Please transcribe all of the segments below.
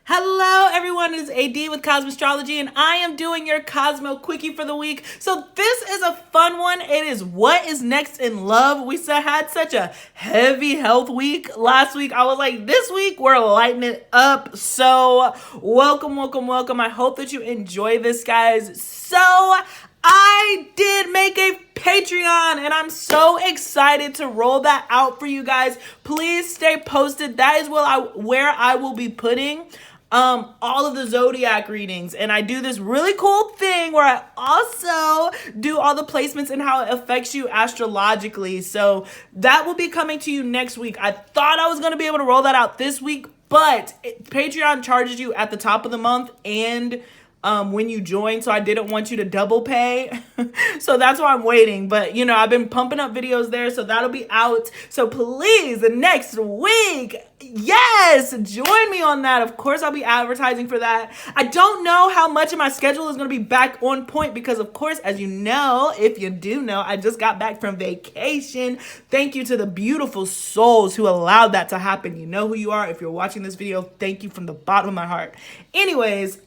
Hello everyone, it's AD with Kosmostrology and I am doing your Cosmo Quickie for the week. So this is a fun one. It is what is next in love. We had such a heavy health week last week. I was like, this week we're lighting it up. So welcome. I hope that you enjoy this, guys. So I did make a Patreon and I'm so excited to roll that out for you guys. Please stay posted. That is where I will be putting all of the Zodiac readings, and I do this really cool thing where I also do all the placements and how it affects you astrologically. So that will be coming to you next week. I thought I was going to be able to roll that out this week, but Patreon charges you at the top of the month and when you join, so I didn't want you to double pay. So that's why I'm waiting. But, you know, I've been pumping up videos there, so that'll be out. So please, next week, yes, join me on that. Of course, I'll be advertising for that. I don't know how much of my schedule is going to be back on point because, of course, as you know, if you do know, I just got back from vacation. Thank you to the beautiful souls who allowed that to happen. You know who you are. If you're watching this video, thank you from the bottom of my heart. Anyways,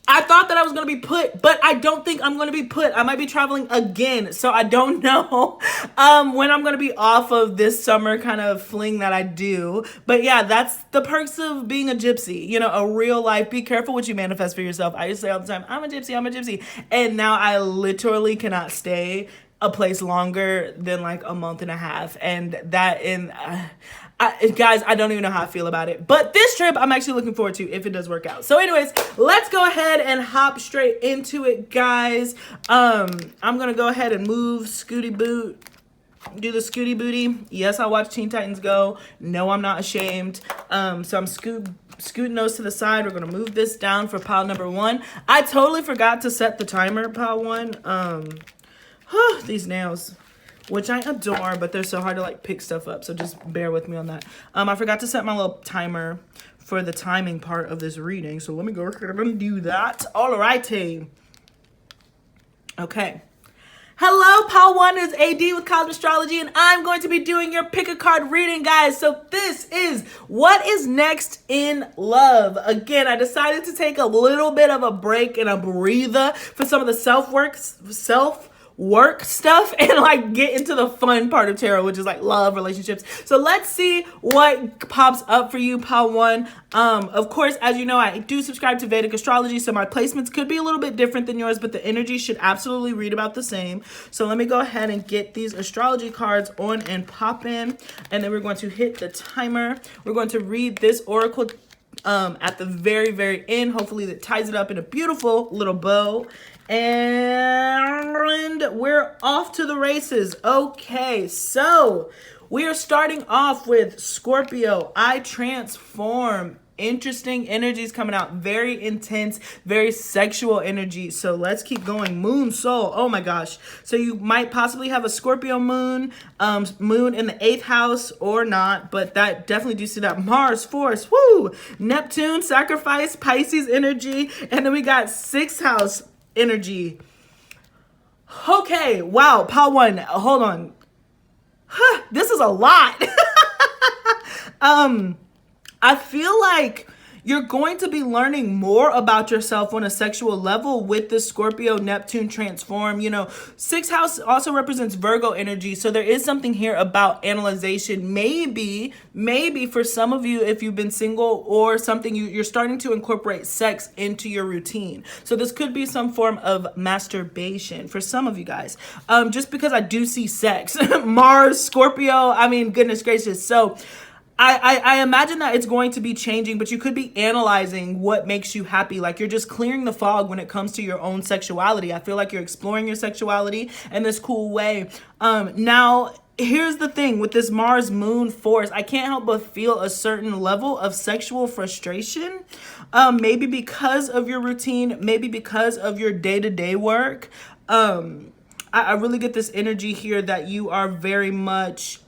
I thought that I was going to be put, but I don't think I'm going to be put. I might be traveling again, so I don't know when I'm going to be off of this summer kind of fling that I do. But yeah, that's the perks of being a gypsy. You know, a real life. Be careful what you manifest for yourself. I used to say all the time, I'm a gypsy. And now I literally cannot stay a place longer than like a month and a half. And that guys, I don't even know how I feel about it. But this trip, I'm actually looking forward to if it does work out. So anyways, let's go ahead and hop straight into it, guys. I'm going to go ahead and move Scooty Boot. Do the Scooty Booty. Yes, I watch Teen Titans Go. No, I'm not ashamed. So I'm scooting those to the side. We're going to move this down for pile number 1. I totally forgot to set the timer, pile 1. These nails, which I adore, but they're so hard to like pick stuff up. So just bear with me on that. I forgot to set my little timer for the timing part of this reading. So let me go ahead and do that. All righty. Okay. Hello, pile 1 is AD with Kosmostrology, and I'm going to be doing your pick a card reading, guys. So this is what is next in love. Again, I decided to take a little bit of a break and a breather for some of the self-work stuff and like get into the fun part of tarot, which is like love, relationships. So let's see what pops up for you, pile 1. Of course, as you know, I do subscribe to Vedic Astrology, so my placements could be a little bit different than yours, but the energy should absolutely read about the same. So let me go ahead and get these astrology cards on and pop in, and then we're going to hit the timer. We're going to read this oracle at the very end. Hopefully that ties it up in a beautiful little bow. And we're off to the races. Okay, so we are starting off with Scorpio. I transform. Interesting energies coming out. Very intense, very sexual energy. So let's keep going. Moon, soul. Oh my gosh. So you might possibly have a Scorpio moon, moon in the 8th house or not, but that definitely do see that. Mars, force, woo! Neptune, sacrifice, Pisces energy, and then we got 6th house energy. Okay, wow, pile 1, hold on. This is a lot. I feel like you're going to be learning more about yourself on a sexual level with the Scorpio Neptune transform. You know, 6th house also represents Virgo energy. So there is something here about analyzation. Maybe for some of you, if you've been single or something, you're starting to incorporate sex into your routine. So this could be some form of masturbation for some of you guys. Just because I do see sex. Mars, Scorpio, I mean, goodness gracious. So I imagine that it's going to be changing, but you could be analyzing what makes you happy. Like you're just clearing the fog when it comes to your own sexuality. I feel like you're exploring your sexuality in this cool way. Now, here's the thing with this Mars moon force, I can't help but feel a certain level of sexual frustration. Maybe because of your routine, maybe because of your day-to-day work. I really get this energy here that you are very much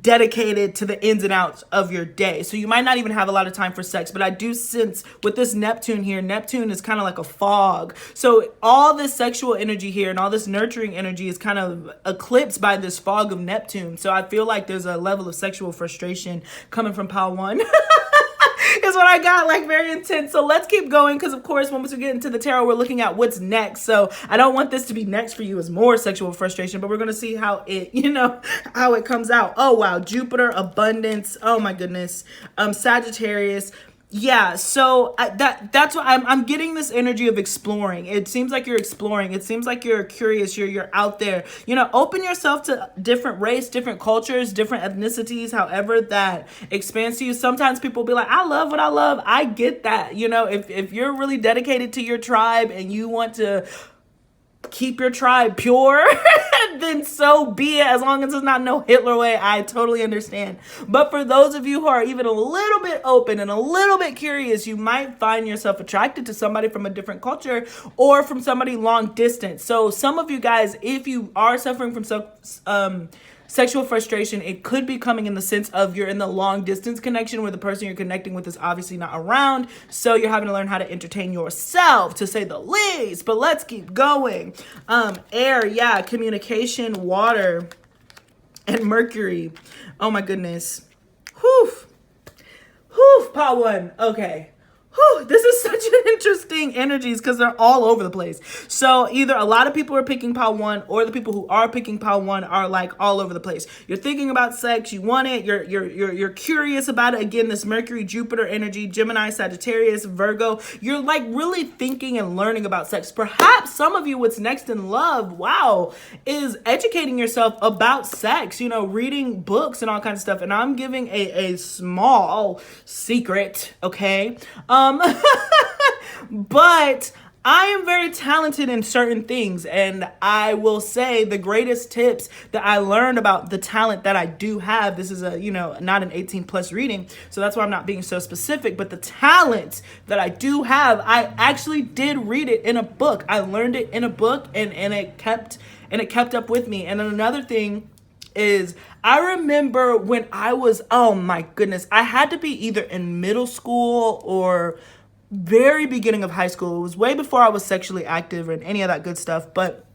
dedicated to the ins and outs of your day. So you might not even have a lot of time for sex, but I do sense with this Neptune here, Neptune is kind of like a fog. So all this sexual energy here and all this nurturing energy is kind of eclipsed by this fog of Neptune. So I feel like there's a level of sexual frustration coming from pile one. Is what I got, like very intense. So let's keep going, because of course when we get into the tarot, we're looking at what's next. So I don't want this to be next for you as more sexual frustration, but we're going to see how it, how it comes out. Oh wow, Jupiter, abundance. Oh my goodness. Sagittarius. Yeah, so that's what I'm getting, this energy of exploring. It seems like you're exploring. It seems like you're curious. You're out there. Open yourself to different race, different cultures, different ethnicities, however that expands to you. Sometimes people will be like, I love what I love. I get that. If you're really dedicated to your tribe and you want to keep your tribe pure, then so be it. As long as it's not no Hitler way, I totally understand. But for those of you who are even a little bit open and a little bit curious, you might find yourself attracted to somebody from a different culture or from somebody long distance. So some of you guys, if you are suffering from sexual frustration, it could be coming in the sense of you're in the long distance connection where the person you're connecting with is obviously not around. So you're having to learn how to entertain yourself, to say the least. But let's keep going. Air, yeah, communication, water, and Mercury. Oh my goodness. Whew. Pile one. Okay. This is such an interesting energies because they're all over the place. So either a lot of people are picking pile one, or the people who are picking pile one are like all over the place. You're thinking about sex, you want it, you're curious about it. Again, this Mercury, Jupiter energy, Gemini, Sagittarius, Virgo. You're like really thinking and learning about sex. Perhaps some of you, what's next in love, wow, is educating yourself about sex, reading books and all kinds of stuff. And I'm giving a small secret, okay? But I am very talented in certain things, and I will say the greatest tips that I learned about the talent that I do have. This is not an 18 plus reading, so that's why I'm not being so specific, but the talent that I do have, I actually did read it in a book. I learned it in a book, and it kept up with me. And then another thing is, I remember when I was, oh my goodness, I had to be either in middle school or very beginning of high school. It was way before I was sexually active and any of that good stuff. But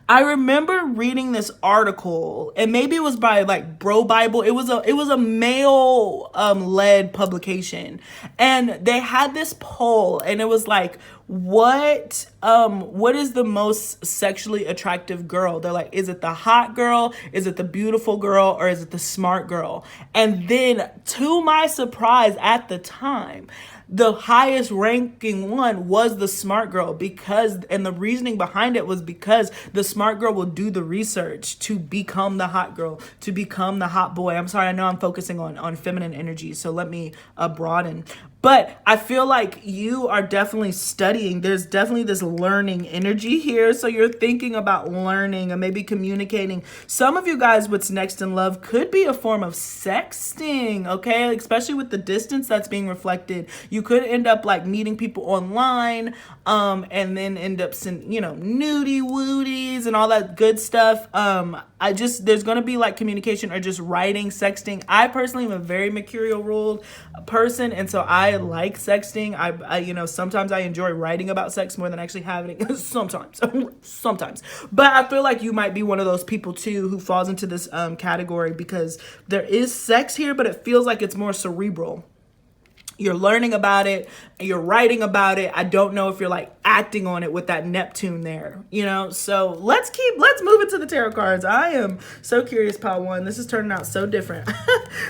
I remember reading this article, and maybe it was by like Bro Bible. It was a male led publication, and they had this poll, and it was like, what is the most sexually attractive girl? They're like, is it the hot girl, is it the beautiful girl, or is it the smart girl? And then to my surprise at the time, the highest ranking one was the smart girl, and the reasoning behind it was because the smart girl will do the research to become the hot girl, to become the hot boy. I'm sorry, I know I'm focusing on feminine energy, so let me broaden. But I feel like you are definitely studying. There's definitely this learning energy here. So you're thinking about learning and maybe communicating. Some of you guys, what's next in love could be a form of sexting, okay? Especially with the distance that's being reflected. You could end up like meeting people online and then end up sending, nudie wooties and all that good stuff. There's going to be like communication or just writing, sexting. I personally am a very mercurial ruled person, and so I like sexting. I sometimes I enjoy writing about sex more than actually having it. sometimes. But I feel like you might be one of those people too who falls into this category, because there is sex here, but it feels like it's more cerebral. You're learning about it, you're writing about it. I don't know if you're like acting on it with that Neptune there, So let's move into the tarot cards. I am so curious, pile one. This is turning out so different.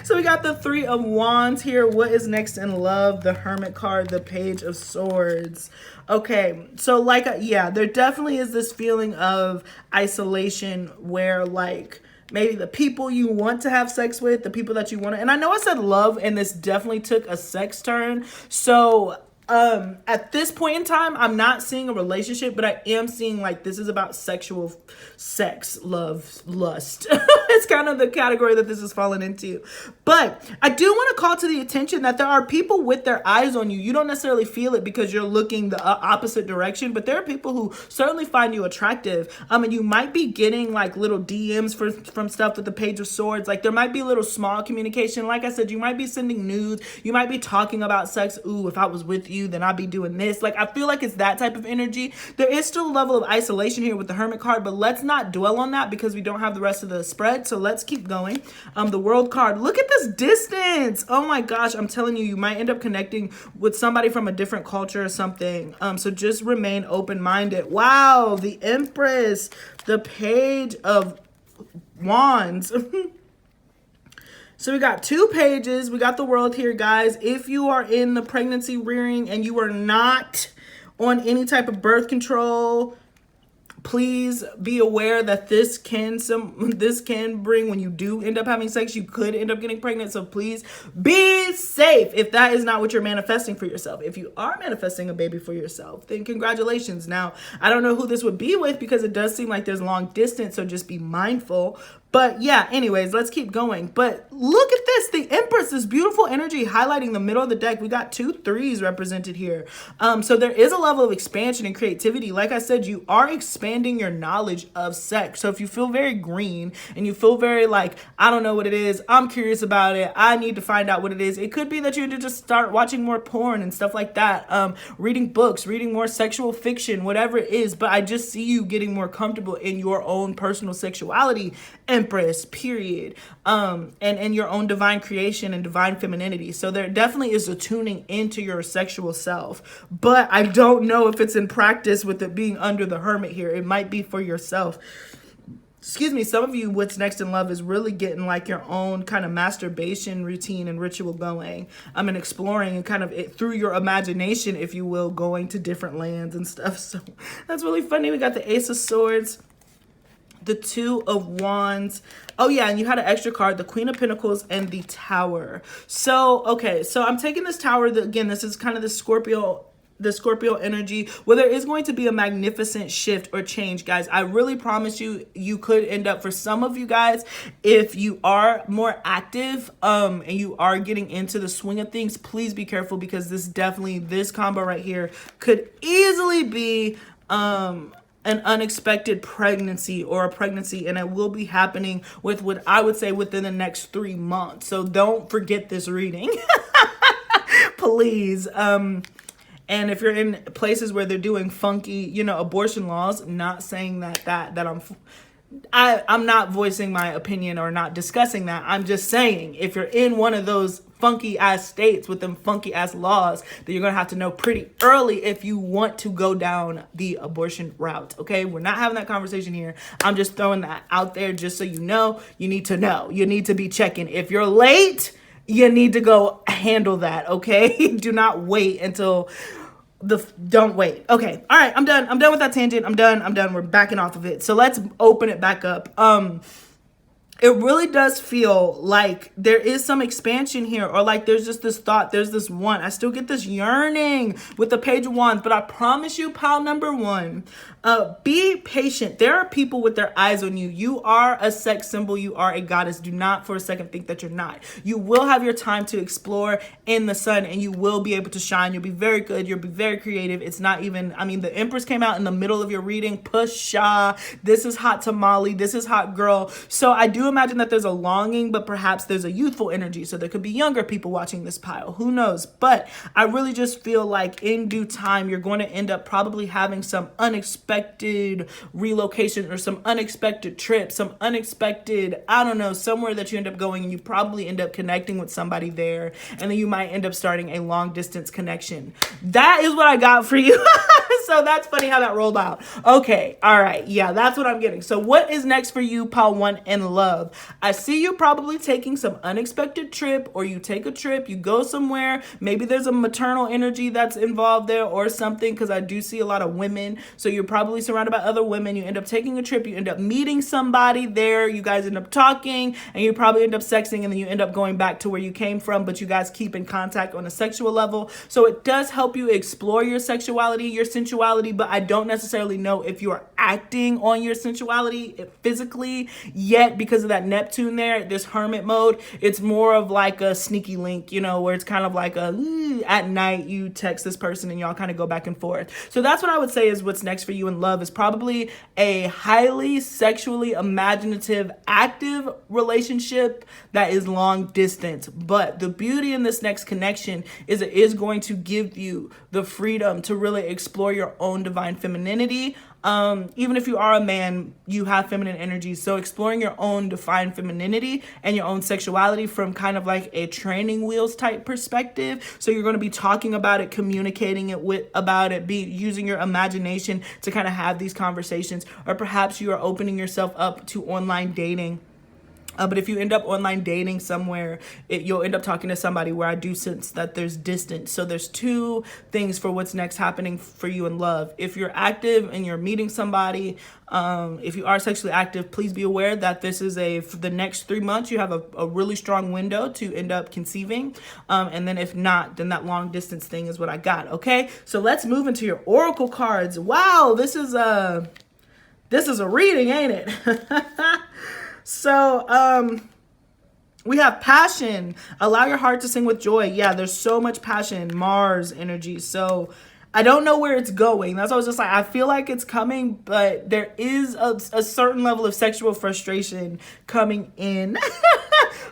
So we got the Three of Wands here. What is next in love? The Hermit card, the Page of Swords. Okay, so there definitely is this feeling of isolation where like maybe the people you want to have sex with, the people that you want to, and I know I said love, and this definitely took a sex turn. So At this point in time, I'm not seeing a relationship, but I am seeing like this is about sexual sex, love, lust. It's kind of the category that this is falling into. But I do want to call to the attention that there are people with their eyes on you. You don't necessarily feel it because you're looking the opposite direction, but there are people who certainly find you attractive. And you might be getting like little DMs from stuff with the Page of Swords. Like there might be a little small communication. Like I said, you might be sending nudes. You might be talking about sex. Ooh, if I was with you, then I'd be doing this. Like I feel like it's that type of energy. There is still a level of isolation here with the Hermit card, but let's not dwell on that because we don't have the rest of the spread. So let's keep going. The World card. Look at this distance. Oh my gosh, I'm telling you, you might end up connecting with somebody from a different culture or something. So just remain open-minded. Wow, the Empress, the Page of Wands. So we got 2 pages. We got the World here, guys. If you are in the pregnancy rearing and you are not on any type of birth control, please be aware that this can bring, when you do end up having sex, you could end up getting pregnant. So please be safe if that is not what you're manifesting for yourself. If you are manifesting a baby for yourself, then congratulations. Now, I don't know who this would be with because it does seem like there's long distance, so just be mindful. But yeah, anyways, let's keep going. But look at this, the Empress, this beautiful energy highlighting the middle of the deck. We got 2 3s represented here. So there is a level of expansion and creativity. Like I said, you are expanding your knowledge of sex. So if you feel very green and you feel very like, I don't know what it is, I'm curious about it, I need to find out what it is. It could be that you need to just start watching more porn and stuff like that. Reading books, reading more sexual fiction, whatever it is. But I just see you getting more comfortable in your own personal sexuality, Empress, period. And your own divine creation and divine femininity. So there definitely is a tuning into your sexual self. But I don't know if it's in practice with it being under the Hermit here. It might be for yourself. Excuse me, some of you, what's next in love is really getting like your own kind of masturbation routine and ritual going. And exploring and kind of through your imagination, if you will, going to different lands and stuff. So that's really funny. We got the Ace of Swords, the 2 of Wands. Oh yeah, and you had an extra card, the Queen of Pentacles and the Tower. So, okay, so I'm taking this Tower, again, this is kind of the Scorpio energy, where there is going to be a magnificent shift or change, guys. I really promise you, you could end up, for some of you guys, if you are more active and you are getting into the swing of things, please be careful because this combo right here could easily be an unexpected pregnancy or a pregnancy, and it will be happening with what I would say within the next 3 months. So don't forget this reading, please. And if you're in places where they're doing funky, abortion laws, not saying that I'm not voicing my opinion or not discussing that. I'm just saying if you're in one of those funky ass states with them funky ass laws, then you're gonna have to know pretty early if you want to go down the abortion route. Okay, we're not having that conversation here. I'm just throwing that out there just so you know. You need to know. You need to be checking. If you're late, you need to go handle that. Okay, do not wait until don't wait. Okay, all right, I'm done with that tangent. I'm done. We're backing off of it. So let's open it back up. It really does feel like there is some expansion here, or like there's just this thought, there's this want. I still get this yearning with the Page of Wands, but I promise you, pile number 1, be patient. There are people with their eyes on you. You are a sex symbol. You are a goddess. Do not for a second think that you're not. You will have your time to explore in the sun, and you will be able to shine. You'll be very good. You'll be very creative. It's not even, the Empress came out in the middle of your reading. Pusha. This is hot tamale. This is hot girl. So I do imagine that there's a longing, but perhaps there's a youthful energy. So there could be younger people watching this pile. Who knows? But I really just feel like in due time, you're going to end up probably having some unexpected relocation or some unexpected trip, some unexpected, I don't know, somewhere that you end up going, and you probably end up connecting with somebody there. And then you might end up starting a long distance connection. That is what I got for you. So that's funny how that rolled out. Okay. All right. Yeah, that's what I'm getting. So what is next for you, pile 1 in love? love. I see you probably taking some unexpected trip, or you take a trip, you go somewhere. Maybe there's a maternal energy that's involved there or something, because I do see a lot of women. So you're probably surrounded by other women. You end up taking a trip, you end up meeting somebody there, you guys end up talking, and you probably end up sexing, and then you end up going back to where you came from, but you guys keep in contact on a sexual level. So it does help you explore your sexuality, your sensuality, but I don't necessarily know if you are acting on your sensuality physically yet, because of that Neptune there, this hermit mode. It's more of like a sneaky link, you know, where it's kind of like at night you text this person and y'all kind of go back and forth. So that's what I would say is what's next for you in love, is probably a highly sexually imaginative, active relationship that is long distance. But the beauty in this next connection is it is going to give you the freedom to really explore your own divine femininity. Even if you are a man, you have feminine energy. So exploring your own defined femininity and your own sexuality from kind of like a training wheels type perspective. So you're going to be talking about it, communicating about it, using your imagination to kind of have these conversations. Or perhaps you are opening yourself up to online dating. But if you end up online dating somewhere, you'll end up talking to somebody where I do sense that there's distance. So there's two things for what's next happening for you in love. If you're active and you're meeting somebody, if you are sexually active, please be aware that this is for the next 3 months, you have a really strong window to end up conceiving. And then if not, then that long distance thing is what I got. Okay, so let's move into your oracle cards. Wow, this is a reading, ain't it? So, we have passion. Allow your heart to sing with joy. Yeah, there's so much passion. Mars energy. So I don't know where it's going. That's why I was just like, I feel like it's coming, but there is a certain level of sexual frustration coming in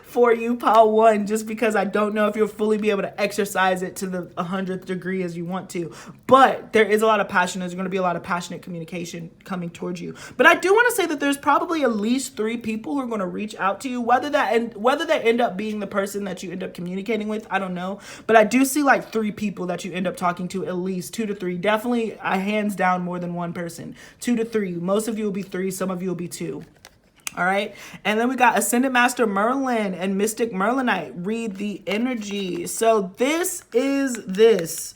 for you, Pile 1, just because I don't know if you'll fully be able to exercise it to the 100th degree as you want to. But there is a lot of passion. There's going to be a lot of passionate communication coming towards you. But I do want to say that there's probably at least 3 people who are going to reach out to you, whether they end up being the person that you end up communicating with, I don't know. But I do see like 3 people that you end up talking to, at least 2 to 3. Definitely, hands down, more than one person. 2 to 3. Most of you will be 3. Some of you will be 2. All right. And then we got Ascendant Master Merlin and Mystic Merlinite. Read the energy. So this is this.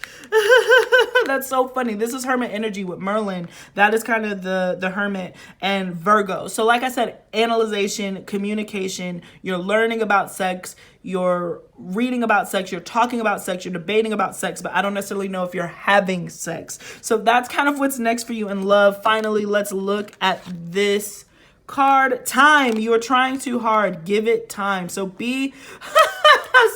That's so funny. This is Hermit energy with Merlin. That is kind of the Hermit and Virgo. So like I said, analyzation, communication, you're learning about sex, you're reading about sex, you're talking about sex, you're debating about sex, but I don't necessarily know if you're having sex. So that's kind of what's next for you in love. Finally, let's look at this card. Time. You are trying too hard. Give it time. So be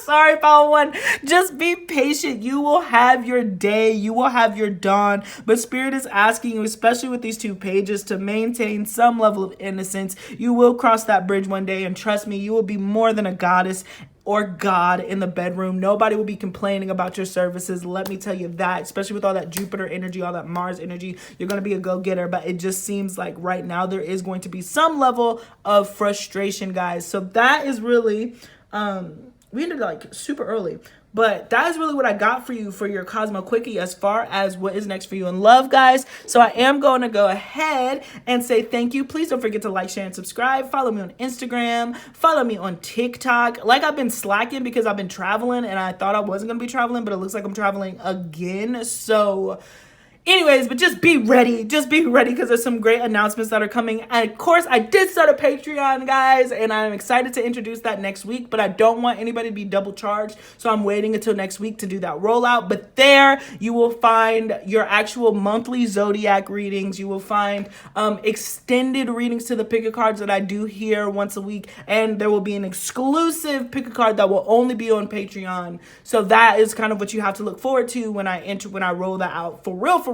sorry, Pile 1. Just be patient. You will have your day. You will have your dawn. But Spirit is asking you, especially with these 2 pages, to maintain some level of innocence. You will cross that bridge one day, and trust me, you will be more than a goddess or God in the bedroom. Nobody will be complaining about your services. Let me tell you that, especially with all that Jupiter energy, all that Mars energy, you're going to be a go-getter. But it just seems like right now there is going to be some level of frustration, guys. So that is really, we ended like super early. But that is really what I got for you for your Cosmo Quickie as far as what is next for you in love, guys. So I am going to go ahead and say thank you. Please don't forget to like, share, and subscribe. Follow me on Instagram. Follow me on TikTok. Like, I've been slacking because I've been traveling, and I thought I wasn't going to be traveling, but it looks like I'm traveling again. So anyways, but just be ready. Just be ready, because there's some great announcements that are coming. And of course, I did start a Patreon, guys, and I'm excited to introduce that next week, but I don't want anybody to be double charged. So I'm waiting until next week to do that rollout. But there you will find your actual monthly Zodiac readings. You will find extended readings to the pick a cards that I do here once a week. And there will be an exclusive pick a card that will only be on Patreon. So that is kind of what you have to look forward to when I roll that out for real.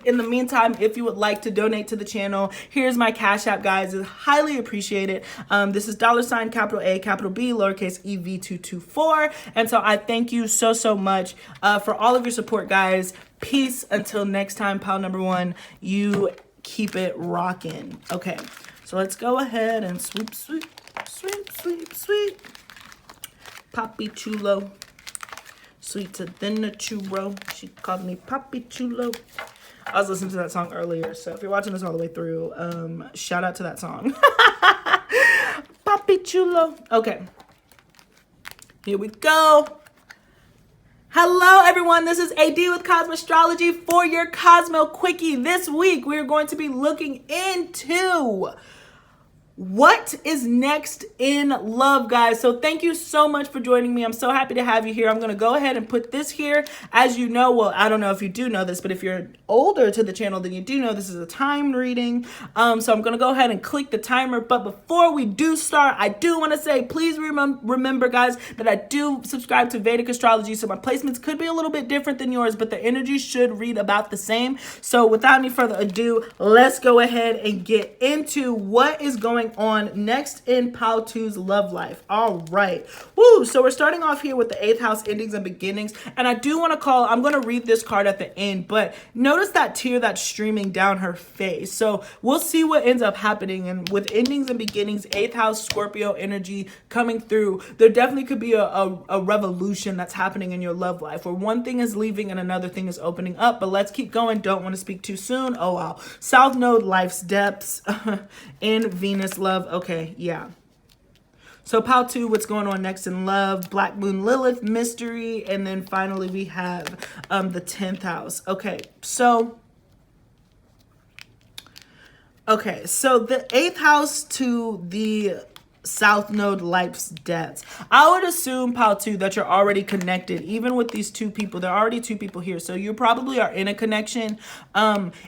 In the meantime, if you would like to donate to the channel, here's my Cash App, guys. It's highly appreciated. This is $, capital A, capital B, lowercase EV224. And so I thank you so much for all of your support, guys. Peace until next time, pile number 1. You keep it rocking. Okay, so let's go ahead and sweep. Papi Chulo. Sweeter than a churro. She called me Papi Chulo. I was listening to that song earlier, so if you're watching this all the way through, shout out to that song. chulo. Okay. Here we go. Hello, everyone. This is AD with Kosmostrology for your Cosmo Quickie. This week, we're going to be looking into what is next in love, guys. So thank you so much for joining me. I'm so happy to have you here. I'm going to go ahead and put this here. As you know, well, I don't know if you do know this, but if you're older to the channel, then you do know this is a timed reading. So I'm going to go ahead and click the timer. But before we do start, I do want to say, please remember, guys, that I do subscribe to Vedic Astrology. So my placements could be a little bit different than yours, but the energy should read about the same. So without any further ado, let's go ahead and get into what is going on next in Pao-Tu's love life. All right. Woo! So we're starting off here with the 8th house endings and beginnings. And I do want to call, I'm going to read this card at the end, but notice that tear that's streaming down her face. So we'll see what ends up happening. And with endings and beginnings, 8th house Scorpio energy coming through, there definitely could be a revolution that's happening in your love life where one thing is leaving and another thing is opening up. But let's keep going. Don't want to speak too soon. Oh, wow. South Node, life's depths in Venus love. Okay, yeah. So Pao-Tu, what's going on next in love? Black Moon Lilith, mystery, and then finally we have the 10th house. Okay, so the 8th house to the South Node, life's depths. I would assume, Pao-Tu, that you're already connected. Even with these two people, there are already two people here. So you probably are in a connection.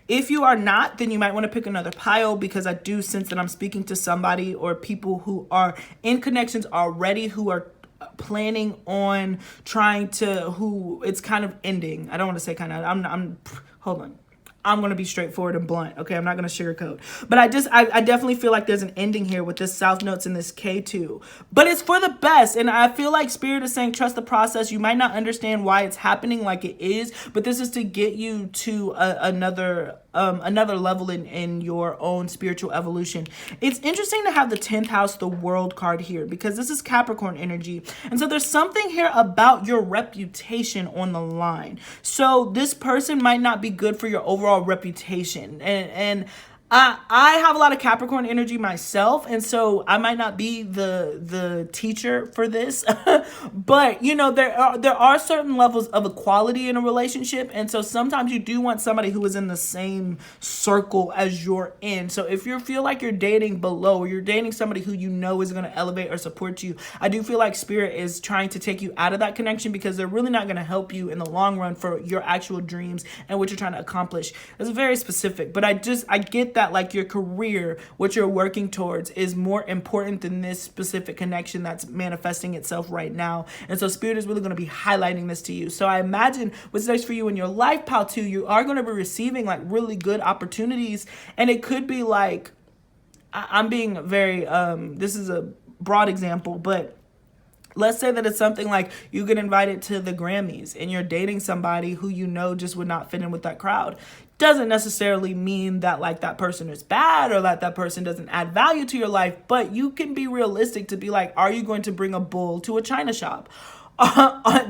If you are not, then you might want to pick another pile, because I do sense that I'm speaking to somebody or people who are in connections already, who are planning on trying to, who it's kind of ending. I don't want to say kind of, hold on. I'm going to be straightforward and blunt. Okay, I'm not going to sugarcoat. But I definitely feel like there's an ending here with this South Notes and this K2. But it's for the best. And I feel like Spirit is saying, trust the process. You might not understand why it's happening like it is, but this is to get you to another level in your own spiritual evolution. It's interesting to have the 10th house, the World card here, because this is Capricorn energy. And so there's something here about your reputation on the line. So this person might not be good for your overall reputation. And I have a lot of Capricorn energy myself, and so I might not be the teacher for this, but you know, there are certain levels of equality in a relationship, and so sometimes you do want somebody who is in the same circle as you're in. So if you feel like you're dating below, or you're dating somebody who you know is going to elevate or support you, I do feel like Spirit is trying to take you out of that connection, because they're really not going to help you in the long run for your actual dreams and what you're trying to accomplish. It's very specific, but I get that, like, your career, what you're working towards, is more important than this specific connection that's manifesting itself right now. And so Spirit is really going to be highlighting this to you. So I imagine what's next for you in your life, Pao-Tu, you are going to be receiving like really good opportunities. And it could be like, I'm being very, this is a broad example, but let's say that it's something like you get invited to the Grammys and you're dating somebody who you know just would not fit in with that crowd. Doesn't necessarily mean that like that person is bad or that person doesn't add value to your life, but you can be realistic to be like, are you going to bring a bull to a china shop?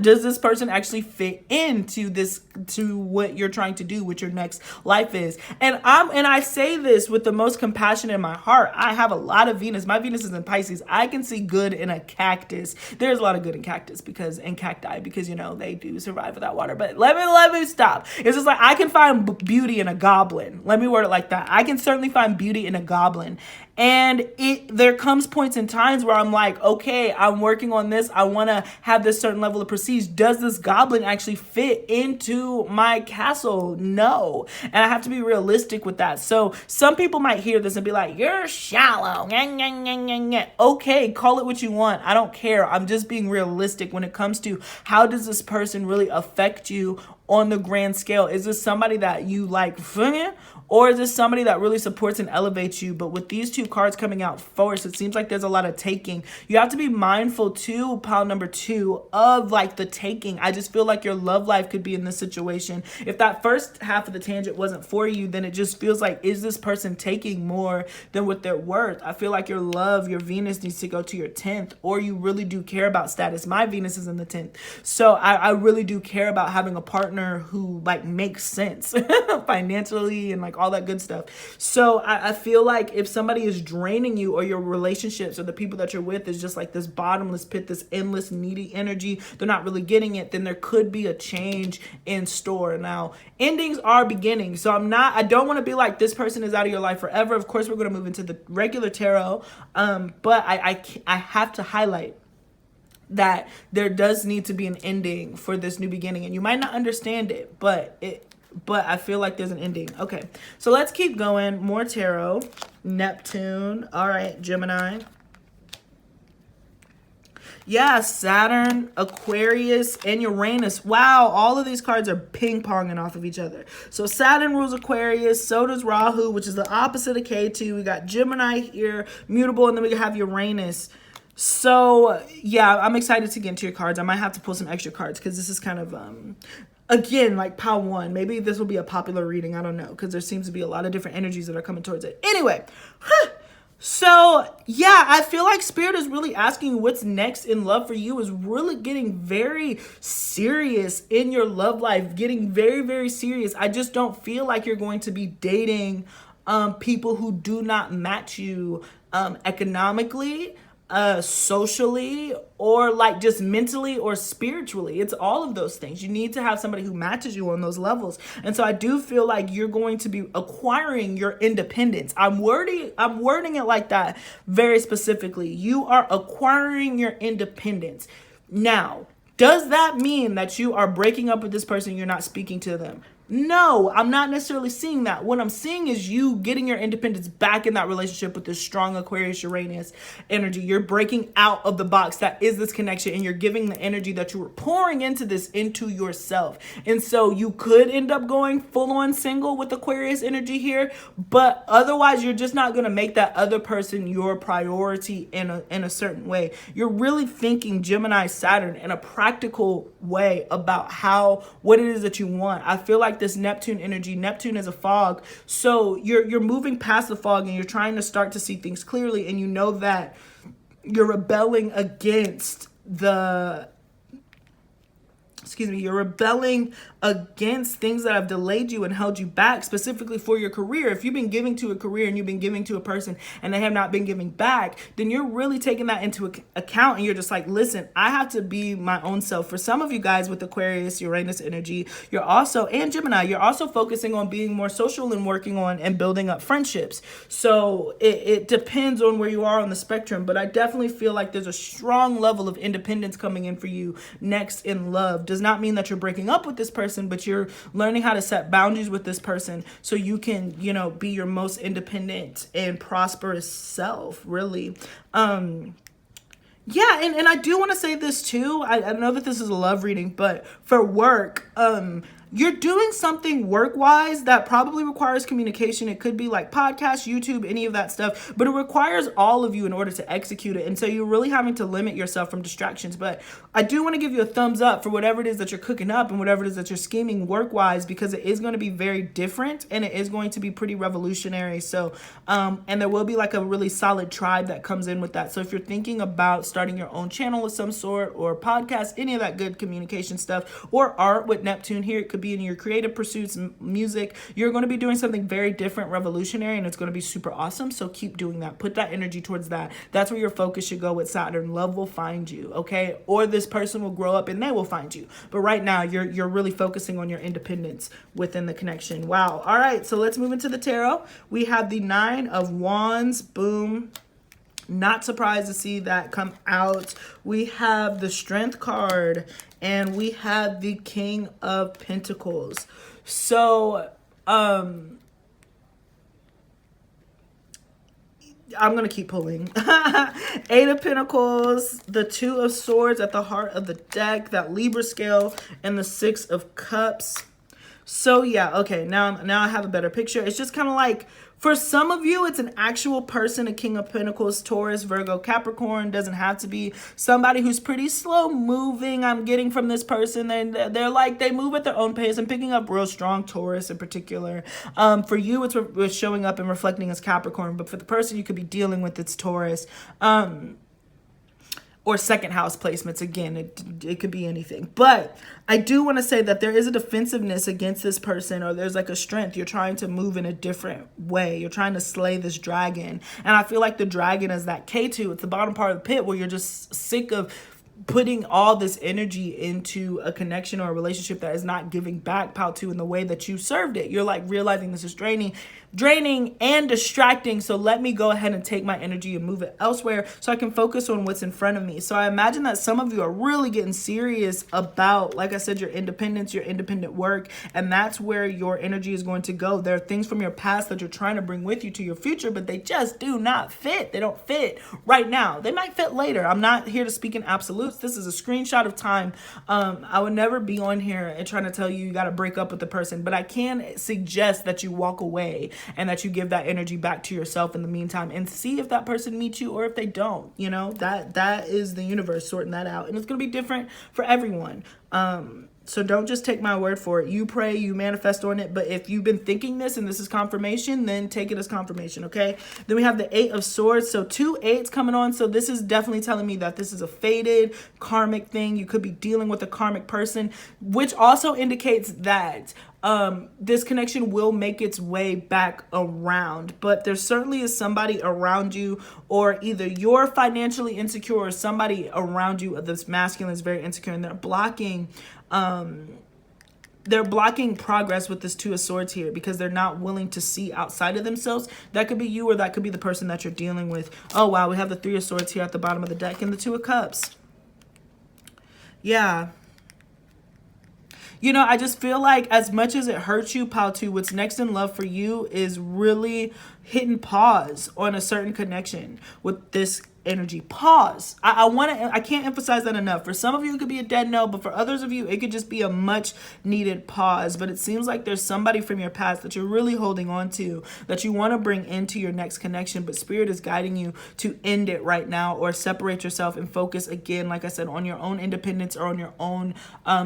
Does this person actually fit into this, to what you're trying to do, what your next life is? And I say this with the most compassion in my heart. I have a lot of Venus. My Venus is in Pisces. I can see good in a cactus. There's a lot of good in cactus and cacti, because you know they do survive without water. But let me stop. It's just like I can find beauty in a goblin. Let me word it like that. I can certainly find beauty in a goblin. And there comes points in times where I'm like, okay, I'm working on this. I want to have this certain level of prestige. Does this goblin actually fit into my castle? No. And I have to be realistic with that. So some people might hear this and be like, you're shallow. Okay, call it what you want. I don't care. I'm just being realistic when it comes to how does this person really affect you on the grand scale. Is this somebody that you like, or is this somebody that really supports and elevates you? But with these two cards coming out first, it seems like there's a lot of taking. You have to be mindful too, pile number 2, of like the taking. I just feel like your love life could be in this situation. If that first half of the tangent wasn't for you, then it just feels like, is this person taking more than what they're worth? I feel like your love, your Venus needs to go to your 10th, or you really do care about status. My Venus is in the 10th. So I really do care about having a partner partner who like makes sense financially and like all that good stuff. So I feel like if somebody is draining you, or your relationships or the people that you're with is just like this bottomless pit, this endless needy energy, they're not really getting it, then there could be a change in store. Now, endings are beginnings. So I don't want to be like, this person is out of your life forever. Of course, we're going to move into the regular tarot. But I have to highlight that there does need to be an ending for this new beginning, and you might not understand it, but I feel like there's an ending. Okay, so let's keep going. More tarot. Neptune. All right, Gemini. Yeah, Saturn, Aquarius, and Uranus. Wow, all of these cards are ping-ponging off of each other. So Saturn rules Aquarius, so does Rahu, which is the opposite of K2. We got Gemini here, mutable, and then we have Uranus. So, yeah, I'm excited to get into your cards. I might have to pull some extra cards because this is kind of, again, like pile one. Maybe this will be a popular reading. I don't know, because there seems to be a lot of different energies that are coming towards it. Anyway, so, yeah, I feel like Spirit is really asking what's next in love for you, is really getting very serious in your love life, getting very, very serious. I just don't feel like you're going to be dating people who do not match you economically, socially, or like just mentally or spiritually. It's all of those things. You need to have somebody who matches you on those levels. And so I do feel like you're going to be acquiring your independence. I'm wording it like that very specifically. You are acquiring your independence. Now, does that mean that you are breaking up with this person and you're not speaking to them? No, I'm not necessarily seeing that. What I'm seeing is you getting your independence back in that relationship with this strong Aquarius Uranus energy. You're breaking out of the box that is this connection, and you're giving the energy that you were pouring into this into yourself. And so you could end up going full on single with Aquarius energy here, but otherwise you're just not going to make that other person your priority in a certain way. You're really thinking Gemini Saturn in a practical way about what it is that you want. I feel like this Neptune energy, Neptune is a fog, so you're moving past the fog and you're trying to start to see things clearly, and you know that you're rebelling against you're rebelling against things that have delayed you and held you back, specifically for your career. If you've been giving to a career and you've been giving to a person and they have not been giving back, then you're really taking that into account, and you're just like, listen, I have to be my own self. For some of you guys with Aquarius, Uranus energy, and Gemini, you're also focusing on being more social and working on and building up friendships. So it depends on where you are on the spectrum, but I definitely feel like there's a strong level of independence coming in for you next in love. Does not mean that you're breaking up with this person, but you're learning how to set boundaries with this person so you can, be your most independent and prosperous self, really. Yeah, and I do want to say this too. I know that this is a love reading, but for work, you're doing something work-wise that probably requires communication. It could be like podcasts, YouTube, any of that stuff, but it requires all of you in order to execute it. And so you're really having to limit yourself from distractions. But I do want to give you a thumbs up for whatever it is that you're cooking up and whatever it is that you're scheming work-wise, because it is going to be very different and it is going to be pretty revolutionary. So, and there will be like a really solid tribe that comes in with that. So if you're thinking about starting your own channel of some sort, or podcast, any of that good communication stuff, or art with Neptune here, it could be in your creative pursuits, music, you're going to be doing something very different, revolutionary, and it's going to be super awesome. So keep doing that. Put that energy towards that. That's where your focus should go with Saturn. Love will find you, okay? Or this person will grow up and they will find you. But right now, you're really focusing on your independence within the connection. Wow. All right, so let's move into the tarot. We have the Nine of Wands. Boom. Not surprised to see that come out. We have the Strength card, and we have the King of Pentacles. So, I'm going to keep pulling. Eight of Pentacles, the Two of Swords at the heart of the deck, that Libra scale, and the Six of Cups. So, yeah, okay, now I have a better picture. It's just kind of like, for some of you, it's an actual person, a King of Pentacles, Taurus, Virgo, Capricorn. Doesn't have to be somebody who's pretty slow moving. I'm getting from this person, they're like, they move at their own pace. I'm picking up real strong Taurus in particular. For you, it's showing up and reflecting as Capricorn, but for the person you could be dealing with, it's Taurus. or second house placements. Again, it could be anything. But I do want to say that there is a defensiveness against this person, or there's like a strength. You're trying to move in a different way. You're trying to slay this dragon. And I feel like the dragon is that K2. It's the bottom part of the pit where you're just sick of putting all this energy into a connection or a relationship that is not giving back, Pile 2, in the way that you served it. You're like realizing this is draining and distracting. So let me go ahead and take my energy and move it elsewhere so I can focus on what's in front of me. So I imagine that some of you are really getting serious about, like I said, your independence, your independent work, and that's where your energy is going to go. There are things from your past that you're trying to bring with you to your future, but they just do not fit. They don't fit right now. They might fit later. I'm not here to speak in absolutes. This is a screenshot of time. I would never be on here and trying to tell you got to break up with the person, but I can suggest that you walk away and that you give that energy back to yourself in the meantime and see if that person meets you or if they don't. You know, that is the universe sorting that out, and it's going to be different for everyone. So don't just take my word for it. You pray, you manifest on it. But if you've been thinking this and this is confirmation, then take it as confirmation, okay? Then we have the 8 of Swords. So 2 8s coming on. So this is definitely telling me that this is a fated karmic thing. You could be dealing with a karmic person, which also indicates that this connection will make its way back around. But there certainly is somebody around you, or either you're financially insecure or somebody around you, this masculine is very insecure, and they're blocking progress with this 2 of Swords here because they're not willing to see outside of themselves. That could be you, or that could be the person that you're dealing with. Oh wow, we have the 3 of Swords here at the bottom of the deck and the 2 of Cups. Yeah. You know, I just feel like as much as it hurts you, Pile 2, what's next in love for you is really hitting pause on a certain connection with this energy. Pause. I can't emphasize that enough. For some of you, it could be a dead no, but for others of you, it could just be a much needed pause. But it seems like there's somebody from your past that you're really holding on to, that you want to bring into your next connection, but Spirit is guiding you to end it right now, or separate yourself and focus again, like I said, on your own independence, or on your own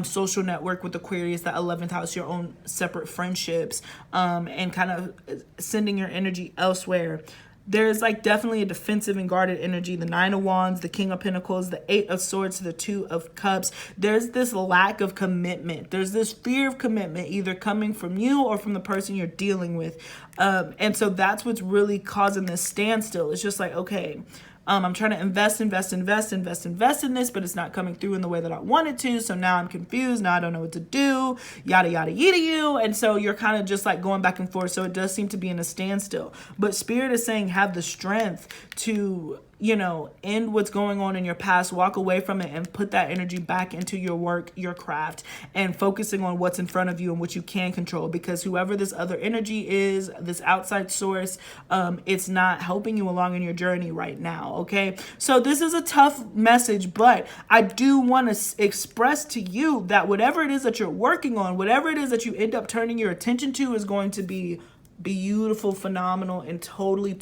social network with Aquarius, that 11th house, your own separate friendships, and kind of sending your energy elsewhere. There's like definitely a defensive and guarded energy. The 9 of Wands, the King of Pentacles, the 8 of Swords, the 2 of Cups. There's this lack of commitment. There's this fear of commitment, either coming from you or from the person you're dealing with. And so that's what's really causing this standstill. It's just like, okay, I'm trying to invest in this, but it's not coming through in the way that I wanted to. So now I'm confused. Now I don't know what to do. Yada, yada, yada, you. And so you're kind of just like going back and forth. So it does seem to be in a standstill. But Spirit is saying have the strength to, you know, end what's going on in your past, walk away from it, and put that energy back into your work, your craft, and focusing on what's in front of you and what you can control. Because whoever this other energy is, this outside source, it's not helping you along in your journey right now, okay? So this is a tough message, but I do want to express to you that whatever it is that you're working on, whatever it is that you end up turning your attention to, is going to be beautiful, phenomenal, and totally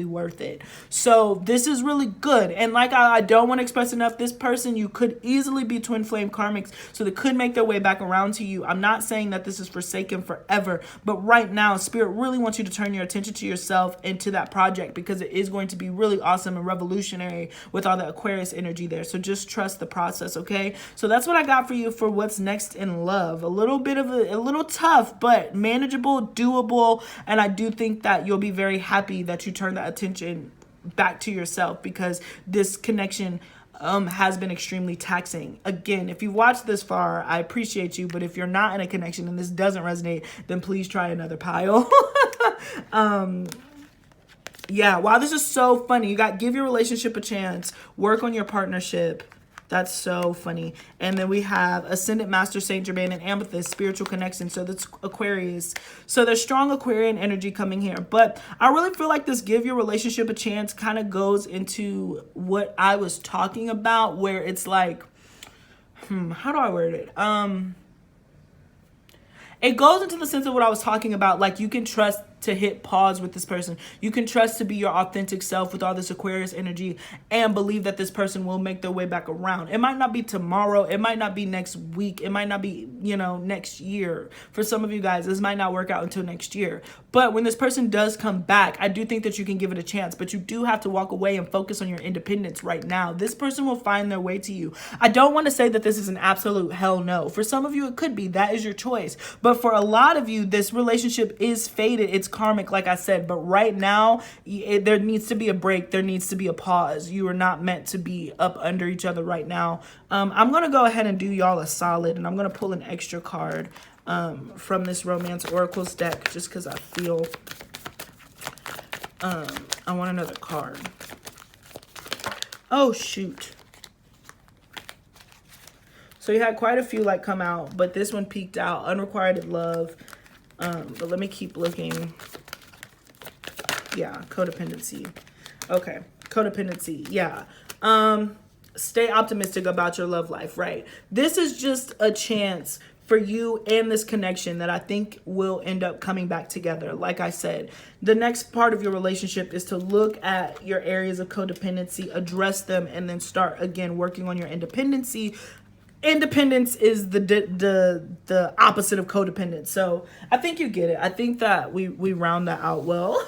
worth it. So this is really good. And like I don't want to express enough, this person, you could easily be twin flame karmics, so they could make their way back around to you. I'm not saying that this is forsaken forever, but right now Spirit really wants you to turn your attention to yourself and to that project, because it is going to be really awesome and revolutionary with all the Aquarius energy there. So just trust the process, okay? So that's what I got for you for what's next in love. A little bit of a little tough, but manageable, doable. And I do think that you'll be very happy that you turn that attention back to yourself, because this connection has been extremely taxing. Again, if you've watched this far, I appreciate you. But if you're not in a connection and this doesn't resonate, then please try another pile. Yeah, wow, this is so funny. You got give your relationship a chance. Work on your partnership. That's so funny. And then we have Ascendant, Master, Saint Germain, and Amethyst, spiritual connection. So that's Aquarius. So there's strong Aquarian energy coming here. But I really feel like this give your relationship a chance kind of goes into what I was talking about, where it's like, how do I word it? It goes into the sense of what I was talking about. Like, you can trust to hit pause with this person. You can trust to be your authentic self with all this Aquarius energy and believe that this person will make their way back around. It might not be tomorrow. It might not be next week. It might not be, you know, next year. For some of you guys, this might not work out until next year. But when this person does come back, I do think that you can give it a chance, but you do have to walk away and focus on your independence right now. This person will find their way to you. I don't want to say that this is an absolute hell no. For some of you, it could be. That is your choice. But for a lot of you, this relationship is fated. It's karmic, like I said. But right now, there needs to be a break. There needs to be a pause. You are not meant to be up under each other right now. I'm going to go ahead and do y'all a solid, and I'm going to pull an extra card from this Romance Oracles deck just because I feel I want another card. Oh, shoot. So you had quite a few like come out, but this one peaked out. Unrequited love. But let me keep looking. Yeah, codependency. Okay, codependency. Yeah. Stay optimistic about your love life, right? This is just a chance for you and this connection that I think will end up coming back together. Like I said, the next part of your relationship is to look at your areas of codependency, address them, and then start again working on your independency. Independence is the opposite of codependence. So I think you get it. I think that we round that out well.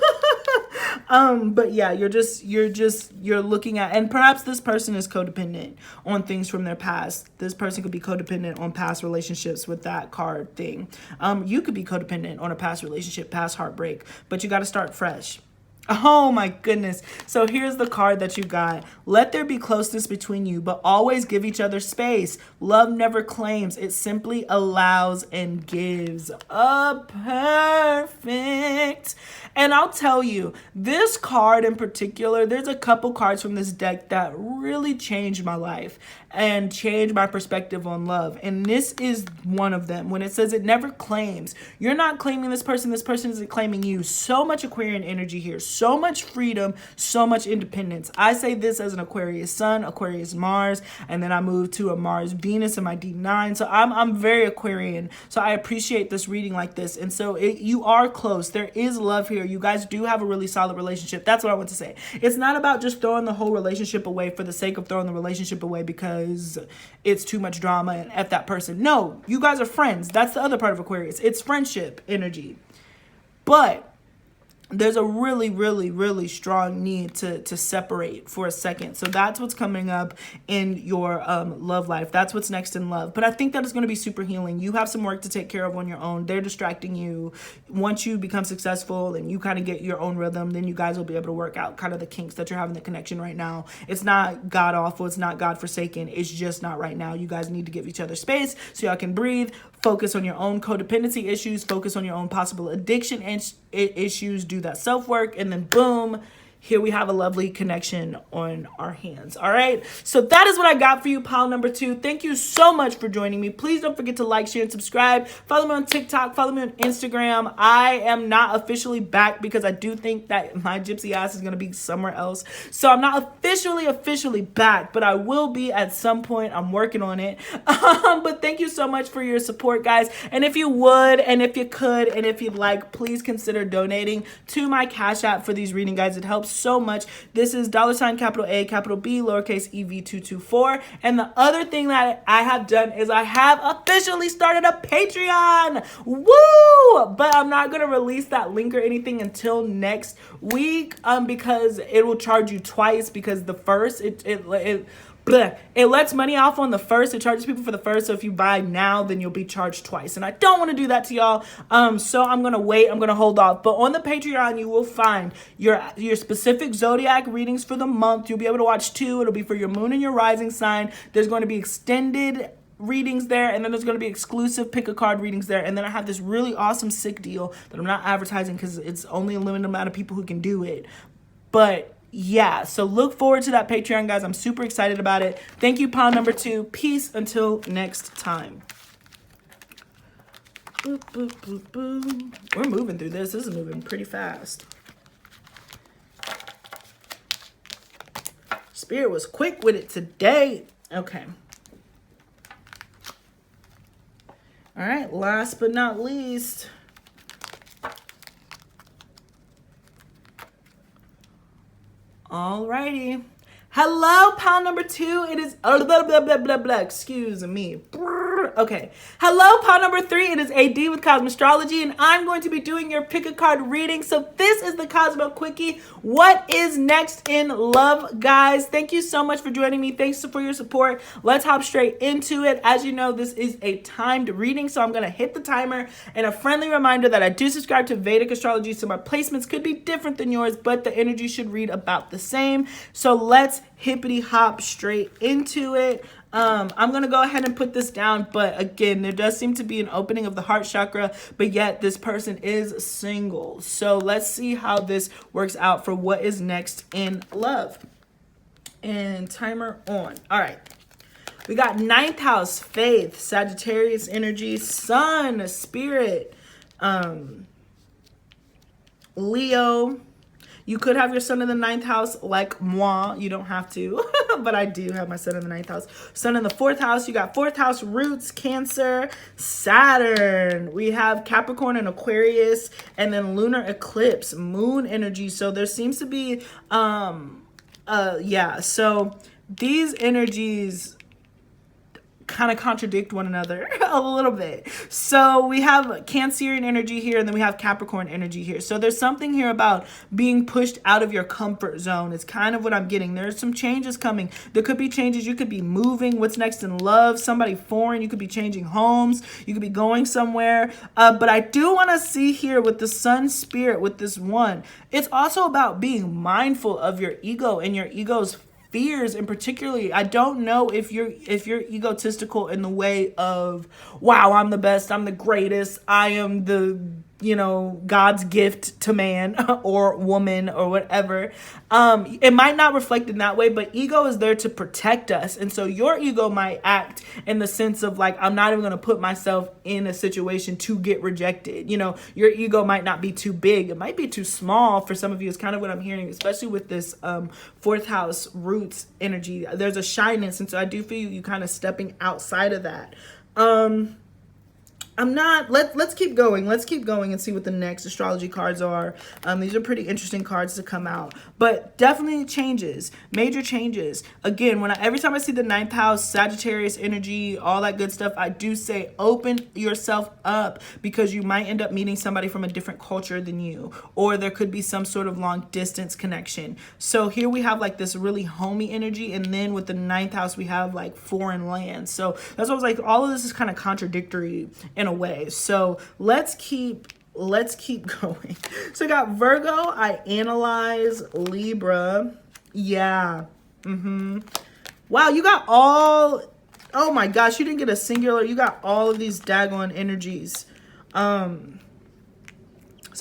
But yeah, you're looking at, and perhaps this person is codependent on things from their past. This person could be codependent on past relationships with that card thing. You could be codependent on a past relationship, past heartbreak, but you got to start fresh. Oh my goodness. So here's the card that you got. Let there be closeness between you, but always give each other space. Love never claims. It simply allows and gives. Perfect. And I'll tell you, this card in particular, there's a couple cards from this deck that really changed my life and changed my perspective on love. And this is one of them. When it says it never claims, you're not claiming this person isn't claiming you. So much Aquarian energy here, so much freedom, so much independence. I say this as an Aquarius Sun, Aquarius Mars, and then I moved to a Mars Venus in my D9. So I'm very Aquarian. So I appreciate this reading like this. And so you are close. There is love here. You guys do have a really solid relationship. That's what I want to say. It's not about just throwing the whole relationship away for the sake of throwing the relationship away because it's too much drama and F that person. No, you guys are friends. That's the other part of Aquarius. It's friendship energy. But there's a really, really, really strong need to separate for a second. So that's what's coming up in your love life. That's what's next in love. But I think that is going to be super healing. You have some work to take care of on your own. They're distracting you. Once you become successful and you kind of get your own rhythm, then you guys will be able to work out kind of the kinks that you're having the connection right now. It's not God awful. It's not God forsaken. It's just not right now. You guys need to give each other space so y'all can breathe. Focus on your own codependency issues. Focus on your own possible addiction issues. Do that self-work, and then boom, here we have a lovely connection on our hands. All right, so that is what I got for you, pile number 2. Thank you so much for joining me. Please don't forget to like, share, and subscribe. Follow me on TikTok. Follow me on Instagram. I am not officially back because I do think that my gypsy ass is going to be somewhere else. So I'm not officially back, but I will be at some point. I'm working on it. But thank you so much for your support, guys. And if you would, and if you could, and if you'd like, please consider donating to my Cash App for these reading, guys. It helps so much. This is $A, capital B, lowercase EV224. And the other thing that I have done is I have officially started a Patreon. Woo! But I'm not going to release that link or anything until next week because it will charge you twice because the first, it lets money off on the first. It charges people for the first. So if you buy now, then you'll be charged twice. And I don't want to do that to y'all. So I'm going to wait. I'm going to hold off. But on the Patreon, you will find your specific Zodiac readings for the month. You'll be able to watch 2. It'll be for your moon and your rising sign. There's going to be extended readings there, and then there's going to be exclusive pick a card readings there, and then I have this really awesome sick deal that I'm not advertising because it's only a limited amount of people who can do it. But yeah, so look forward to that Patreon, guys. I'm super excited about it. Thank you, pile number 2. Peace until next time. Boop, boop, boop, boop. We're moving through this. This is moving pretty fast. Spirit was quick with it today. Okay. All right, last but not least, Alrighty. Hello, pile number 2. It is blah, blah, blah, blah, blah. Excuse me. Okay. Hello, pile number 3. It is AD with Kosmostrology, and I'm going to be doing your pick a card reading. So this is the Cosmo Quickie. What is next in love, guys? Thank you so much for joining me. Thanks for your support. Let's hop straight into it. As you know, this is a timed reading, so I'm going to hit the timer. And a friendly reminder that I do subscribe to Vedic Astrology, so my placements could be different than yours, but the energy should read about the same. So let's hippity hop straight into it. I'm going to go ahead and put this down, but again, there does seem to be an opening of the heart chakra, but yet this person is single. So let's see how this works out for what is next in love. And timer on. All right. We got 9th house, faith, Sagittarius energy, sun, spirit, Leo. You could have your sun in the 9th house like moi. You don't have to, but I do have my sun in the 9th house. Sun in the 4th house. You got 4th house roots, Cancer, Saturn. We have Capricorn and Aquarius, and then lunar eclipse, moon energy. So there seems to be, yeah. So these energies kind of contradict one another a little bit. So we have Cancerian energy here, and then we have Capricorn energy here. So there's something here about being pushed out of your comfort zone. It's kind of what I'm getting. There's some changes coming. There could be changes. You could be moving. What's next in love? Somebody foreign. You could be changing homes. You could be going somewhere. But I do want to see here with the sun spirit, with this one, it's also about being mindful of your ego and your ego's fears. And particularly, I don't know if you're egotistical in the way of, wow, I'm the best, I'm the greatest, I am the, God's gift to man or woman or whatever. It might not reflect in that way, but ego is there to protect us. And so your ego might act in the sense of like, I'm not even going to put myself in a situation to get rejected. Your ego might not be too big. It might be too small for some of you. It's kind of what I'm hearing, especially with this 4th house roots energy. There's a shyness. And so I do feel you kind of stepping outside of that. Let's keep going. Let's keep going and see what the next astrology cards are. These are pretty interesting cards to come out, but definitely changes, major changes. Again, every time I see the 9th house, Sagittarius energy, all that good stuff, I do say open yourself up, because you might end up meeting somebody from a different culture than you, or there could be some sort of long distance connection. So here we have like this really homey energy, and then with the 9th house, we have like foreign lands. So that's what I was like, all of this is kind of contradictory in a way. So let's keep going. So I got Virgo, I analyze, Libra. Yeah. Wow, you got all, oh my gosh, you didn't get a singular. You got all of these daggone energies. So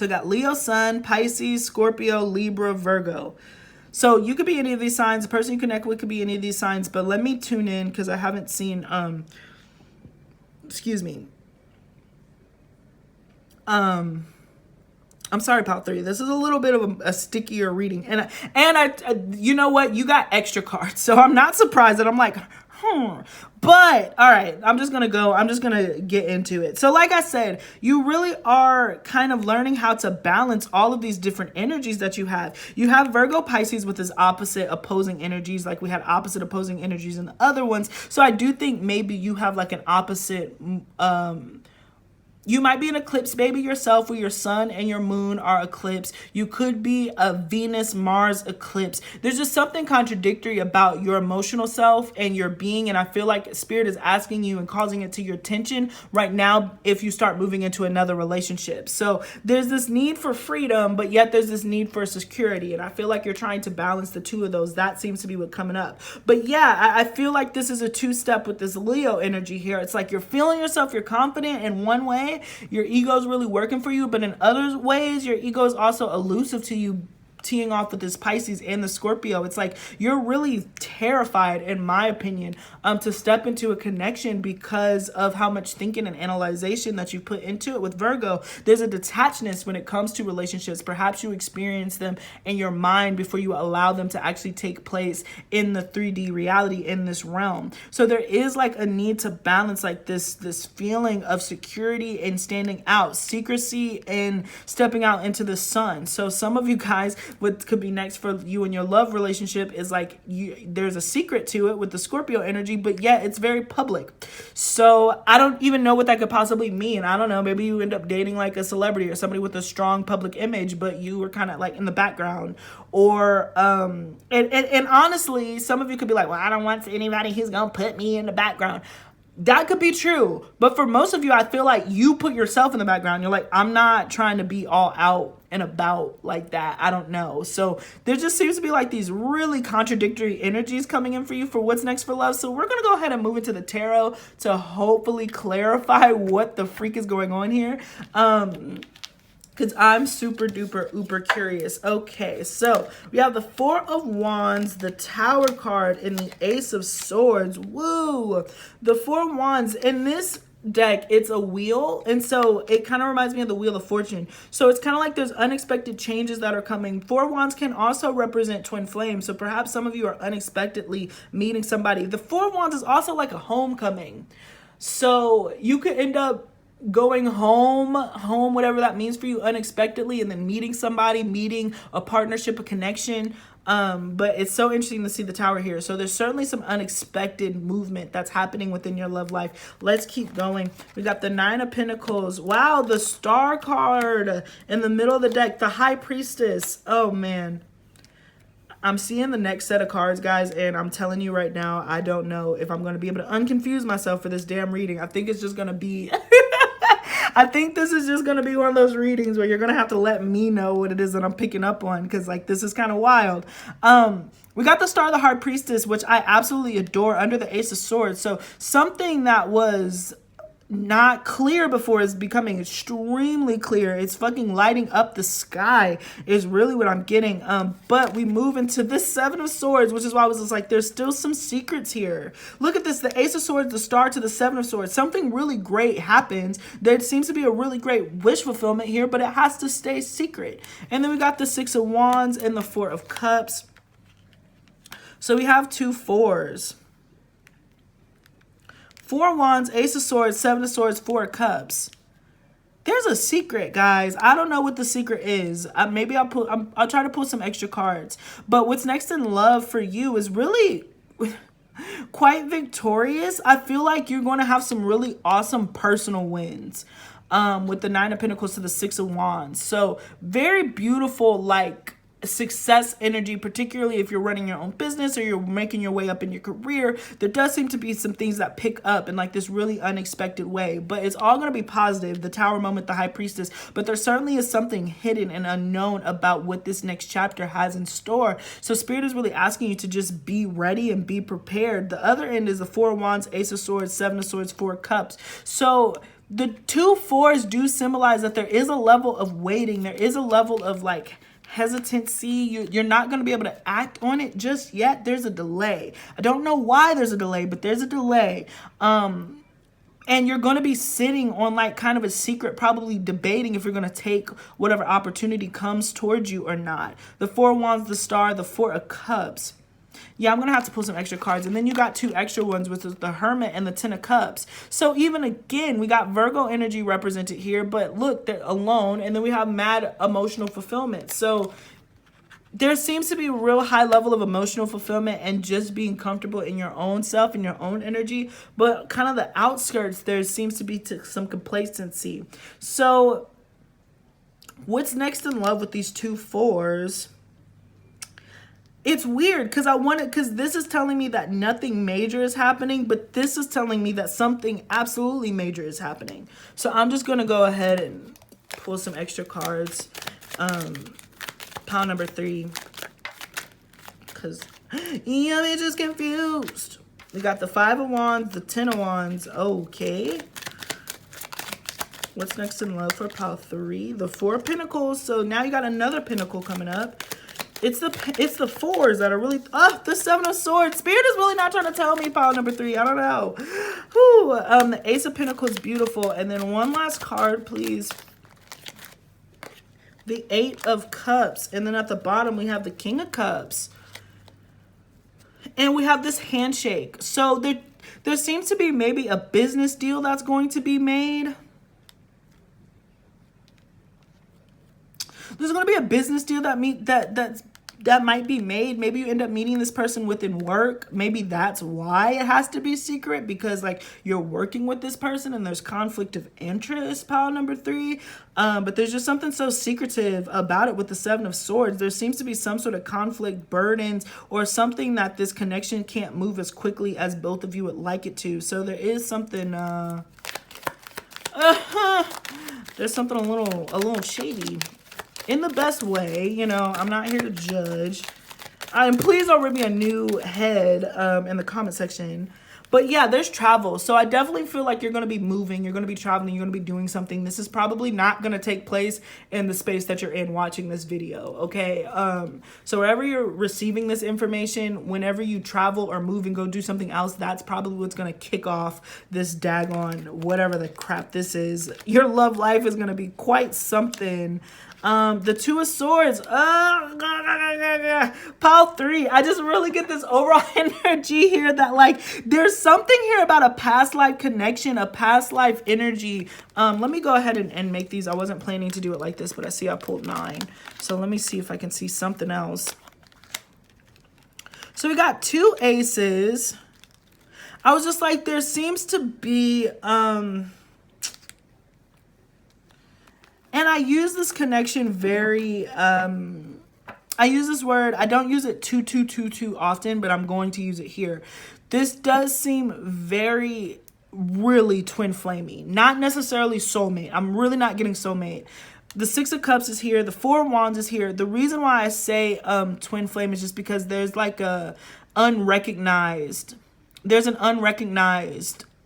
I got Leo, Sun, Pisces, Scorpio, Libra, Virgo. So you could be any of these signs. The person you connect with could be any of these signs, but let me tune in because I haven't seen, excuse me. I'm sorry, pile 3. This is a little bit of a stickier reading, and I you know what? You got extra cards, so I'm not surprised that I'm like, But all right, I'm just gonna get into it. So like I said, you really are kind of learning how to balance all of these different energies that you have. You have Virgo, Pisces with his opposite opposing energies, like we had opposite opposing energies in the other ones. So I do think maybe you have like an opposite, you might be an eclipse baby yourself, where your sun and your moon are eclipsed. You could be a Venus-Mars eclipse. There's just something contradictory about your emotional self and your being, and I feel like Spirit is asking you and causing it to your attention right now if you start moving into another relationship. So there's this need for freedom, but yet there's this need for security, and I feel like you're trying to balance the two of those. That seems to be what's coming up. But yeah, I feel like this is a two-step with this Leo energy here. It's like you're feeling yourself, you're confident in one way, your ego's really working for you, but in other ways your ego is also elusive to you, teeing off with this Pisces and the Scorpio. It's like you're really terrified, in my opinion, to step into a connection because of how much thinking and analyzation that you put into it. With Virgo, there's a detachedness when it comes to relationships. Perhaps you experience them in your mind before you allow them to actually take place in the 3D reality, in this realm. So there is like a need to balance like this feeling of security and standing out, secrecy and stepping out into the sun. So some of you guys, what could be next for you in your love relationship is like there's a secret to it with the Scorpio energy, but yet it's very public. So I don't even know what that could possibly mean. I don't know. Maybe you end up dating like a celebrity or somebody with a strong public image, but you were kind of like in the background. Or and honestly, some of you could be like, well, I don't want anybody who's gonna put me in the background. That could be true, but for most of you, I feel like you put yourself in the background. You're like, I'm not trying to be all out and about like that. I don't know. So there just seems to be like these really contradictory energies coming in for you for what's next for love. So we're going to go ahead and move into the tarot to hopefully clarify what the freak is going on here. Because I'm super duper uber curious. Okay, so we have the Four of Wands, the Tower card, and the Ace of Swords. Woo! The Four of Wands. In this deck, it's a wheel, and so it kind of reminds me of the Wheel of Fortune. So it's kind of like there's unexpected changes that are coming. Four of Wands can also represent twin flames, so perhaps some of you are unexpectedly meeting somebody. The Four of Wands is also like a homecoming. So you could end up going home, whatever that means for you, unexpectedly, and then meeting somebody, meeting a partnership, a connection. But it's so interesting to see the Tower here. So there's certainly some unexpected movement that's happening within your love life. Let's keep going. We got the Nine of Pentacles. Wow, the Star card in the middle of the deck, the High Priestess. Oh man, I'm seeing the next set of cards, guys, and I'm telling you right now, I don't know if I'm going to be able to unconfuse myself for this damn reading. I think it's just going to be I think this is just going to be one of those readings where you're going to have to let me know what it is that I'm picking up on, because like this is kind of wild. We got the Star of the High Priestess, which I absolutely adore, under the Ace of Swords. So something that was not clear before is becoming extremely clear. It's fucking lighting up the sky is really what I'm getting. But we move into this Seven of Swords, which is why I was just like, there's still some secrets here. Look at this, the Ace of Swords, the Star to the Seven of Swords. Something really great happens. There seems to be a really great wish fulfillment here, but it has to stay secret. And then we got the Six of Wands and the Four of Cups. So we have two fours. Four of Wands, Ace of Swords, Seven of Swords, Four of Cups. There's a secret, guys. I don't know what the secret is. Maybe I'll try to pull some extra cards. But what's next in love for you is really quite victorious. I feel like you're going to have some really awesome personal wins with the Nine of Pentacles to the Six of Wands. So very beautiful, like success energy, particularly if you're running your own business or you're making your way up in your career. There does seem to be some things that pick up in like this really unexpected way, but it's all going to be positive. The Tower moment, the High Priestess, but there certainly is something hidden and unknown about what this next chapter has in store. So Spirit is really asking you to just be ready and be prepared. The other end is the Four of Wands, Ace of Swords, Seven of Swords, Four of Cups. So the two fours do symbolize that there is a level of waiting. There is a level of like hesitancy. You're not going to be able to act on it just yet. There's a delay. I don't know why there's a delay, but there's a delay. And you're going to be sitting on like kind of a secret, probably debating if you're going to take whatever opportunity comes towards you or not. The Four of Wands, the Star, the Four of Cups. Yeah, I'm going to have to pull some extra cards. And then you got two extra ones, which is the Hermit and the Ten of Cups. So even again, we got Virgo energy represented here. But look, they're alone. And then we have mad emotional fulfillment. So there seems to be a real high level of emotional fulfillment and just being comfortable in your own self and your own energy. But kind of the outskirts, there seems to be some complacency. So what's next in love with these two fours? It's weird because this is telling me that nothing major is happening, but this is telling me that something absolutely major is happening. So I'm just going to go ahead and pull some extra cards. Pile number 3. Because I'm just confused. We got the Five of Wands, the Ten of Wands. Okay. What's next in love for pile 3? The Four of Pentacles. So now you got another Pentacle coming up. It's the fours that are really, the Seven of Swords. Spirit is really not trying to tell me pile number 3. I don't know. Whew. The Ace of Pentacles, beautiful. And then one last card, please. The Eight of Cups. And then at the bottom, we have the King of Cups. And we have this handshake. So there seems to be maybe a business deal that's going to be made. there's going to be a business deal that might be made. Maybe you end up meeting this person within work. Maybe that's why it has to be secret, because like you're working with this person and there's conflict of interest, pile number 3. But there's just something so secretive about it with the 7 of Swords. There seems to be some sort of conflict, burdens, or something that this connection can't move as quickly as both of you would like it to. So there is something, there's something a little shady. In the best way, you know, I'm not here to judge. And please don't rip me a new head in the comment section. But yeah, there's travel. So I definitely feel like you're going to be moving. You're going to be traveling. You're going to be doing something. This is probably not going to take place in the space that you're in watching this video, okay? So wherever you're receiving this information, whenever you travel or move and go do something else, that's probably what's going to kick off this daggone whatever the crap this is. Your love life is going to be quite something. The 2 of Swords, pile 3. I just really get this overall energy here that like there's something here about a past life connection, a past life energy. Let me go ahead and make these. I wasn't planning to do it like this, but I see I pulled 9. So let me see if I can see something else. So we got 2 aces. I was just like, there seems to be, and I use this connection very, I use this word, I don't use it too often, but I'm going to use it here. This does seem very, really twin flamey. Not necessarily soulmate. I'm really not getting soulmate. The 6 of Cups is here. The 4 of Wands is here. The reason why I say twin flame is just because there's like a unrecognized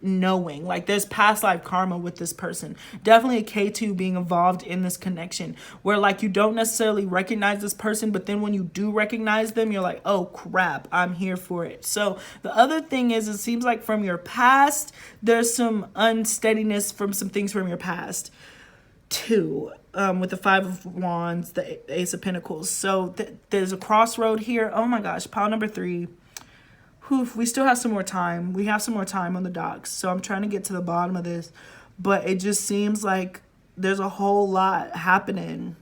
knowing, like there's past life karma with this person. Definitely a K2 being involved in this connection where like you don't necessarily recognize this person, but then when you do recognize them, you're like, oh crap, I'm here for it. So the other thing is, it seems like from your past, there's some unsteadiness from some things from your past too, with the 5 of Wands, the Ace of Pentacles. So there's a crossroad here. Oh my gosh, pile number 3. We still have some more time. We have some more time on the docs. So I'm trying to get to the bottom of this. But it just seems like there's a whole lot happening.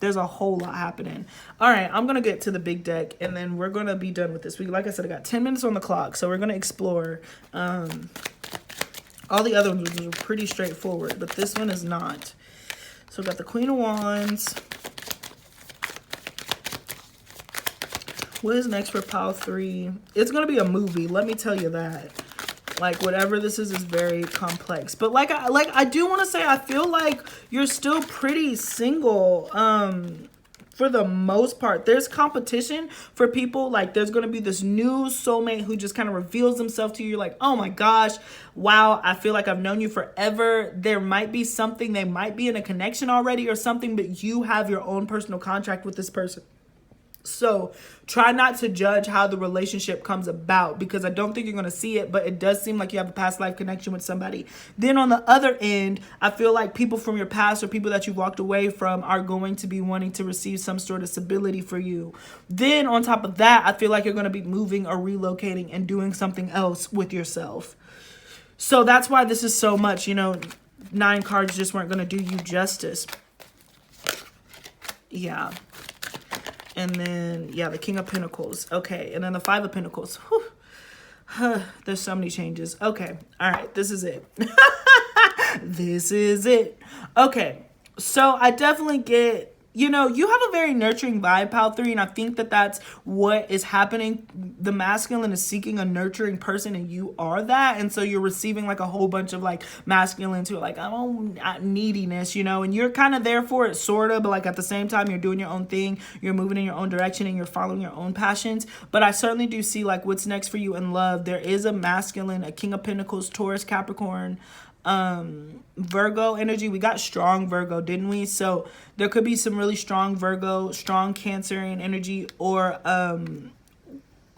There's a whole lot happening. All right, I'm going to get to the big deck. And then we're going to be done with this. Like I said, I got 10 minutes on the clock. So we're going to explore. All the other ones were pretty straightforward. But this one is not. So we got the Queen of Wands. What is next for pile 3? It's going to be a movie. Let me tell you that. Like, whatever this is very complex. But like I do want to say, I feel like you're still pretty single. For the most part, there's competition for people. Like, there's going to be this new soulmate who just kind of reveals himself to you. You're like, oh my gosh, wow, I feel like I've known you forever. There might be something. They might be in a connection already or something, but you have your own personal contract with this person. So try not to judge how the relationship comes about, because I don't think you're going to see it, but it does seem like you have a past life connection with somebody. Then on the other end, I feel like people from your past or people that you walked away from are going to be wanting to receive some sort of stability for you. Then on top of that, I feel like you're going to be moving or relocating and doing something else with yourself. So that's why this is so much, you know, 9 cards just weren't going to do you justice. Yeah. And then, yeah, the King of Pentacles. Okay, and then the 5 of Pentacles. Whew. There's so many changes. Okay, all right, this is it. This is it. Okay, so I definitely get, you know, you have a very nurturing vibe, pile 3, and I think that that's what is happening. The masculine is seeking a nurturing person, and you are that, and so you're receiving like a whole bunch of like masculines who are like, oh, neediness, you know, and you're kind of there for it, sort of, but like at the same time, you're doing your own thing, you're moving in your own direction, and you're following your own passions. But I certainly do see like what's next for you in love. There is a masculine, a King of Pentacles, Taurus, Capricorn, Virgo energy. We got strong Virgo, didn't we? So there could be some really strong Virgo, strong Cancerian energy, or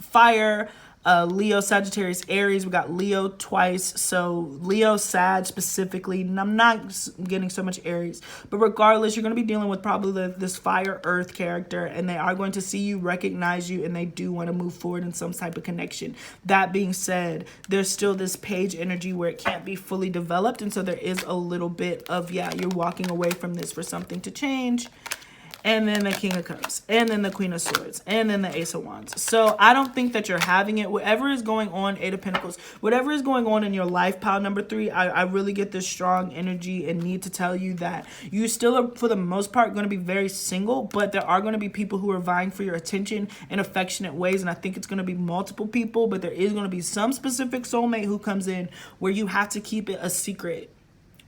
fire, Leo, Sagittarius, Aries. We got Leo twice. So Leo, Sag specifically. And I'm not getting so much Aries. But regardless, you're going to be dealing with probably this fire earth character. And they are going to see you, recognize you, and they do want to move forward in some type of connection. That being said, there's still this page energy where it can't be fully developed. And so there is a little bit of, yeah, you're walking away from this for something to change. And then the King of Cups, and then the Queen of Swords, and then the Ace of Wands. So I don't think that you're having it. Whatever is going on, Eight of Pentacles, whatever is going on in your life, pile number 3, I really get this strong energy and need to tell you that you still are, for the most part, going to be very single, but there are going to be people who are vying for your attention in affectionate ways. And I think it's going to be multiple people, but there is going to be some specific soulmate who comes in where you have to keep it a secret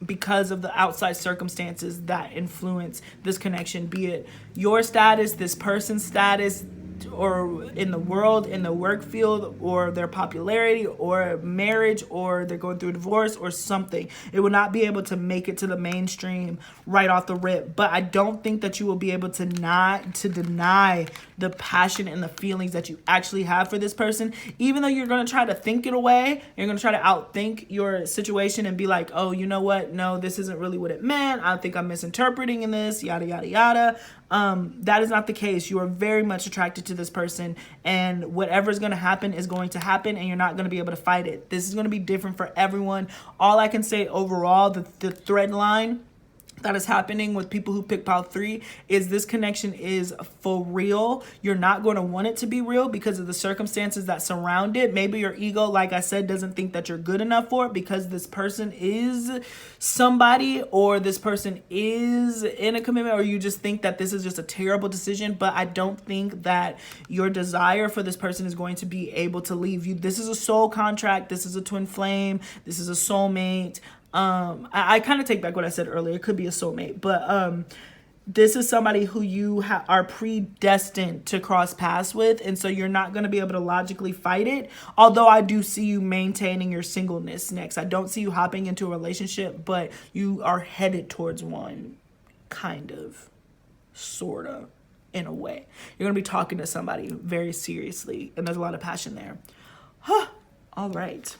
because of the outside circumstances that influence this connection, be it your status, this person's status, or in the world, in the work field, or their popularity, or marriage, or they're going through a divorce or something. It will not be able to make it to the mainstream right off the rip. But I don't think that you will be able to deny the passion and the feelings that you actually have for this person. Even though you're going to try to think it away, you're going to try to outthink your situation and be like, oh, you know what? No, this isn't really what it meant. I think I'm misinterpreting in this, yada, yada, yada. That is not the case. You are very much attracted to this person, and whatever is going to happen is going to happen, and you're not going to be able to fight it. This is going to be different for everyone. All I can say overall, the thread line that is happening with people who pick pile 3 is this connection is for real. You're not going to want it to be real because of the circumstances that surround it. Maybe your ego, like I said, doesn't think that you're good enough for it because this person is somebody, or this person is in a commitment, or you just think that this is just a terrible decision. But I don't think that your desire for this person is going to be able to leave you. This is a soul contract. This is a twin flame. This is a soulmate. I kind of take back what I said earlier. It could be a soulmate, but this is somebody who you are predestined to cross paths with, and so you're not going to be able to logically fight it. Although I do see you maintaining your singleness next. I don't see you hopping into a relationship, but you are headed towards one, kind of, sort of, in a way. You're going to be talking to somebody very seriously, and there's a lot of passion there. All right.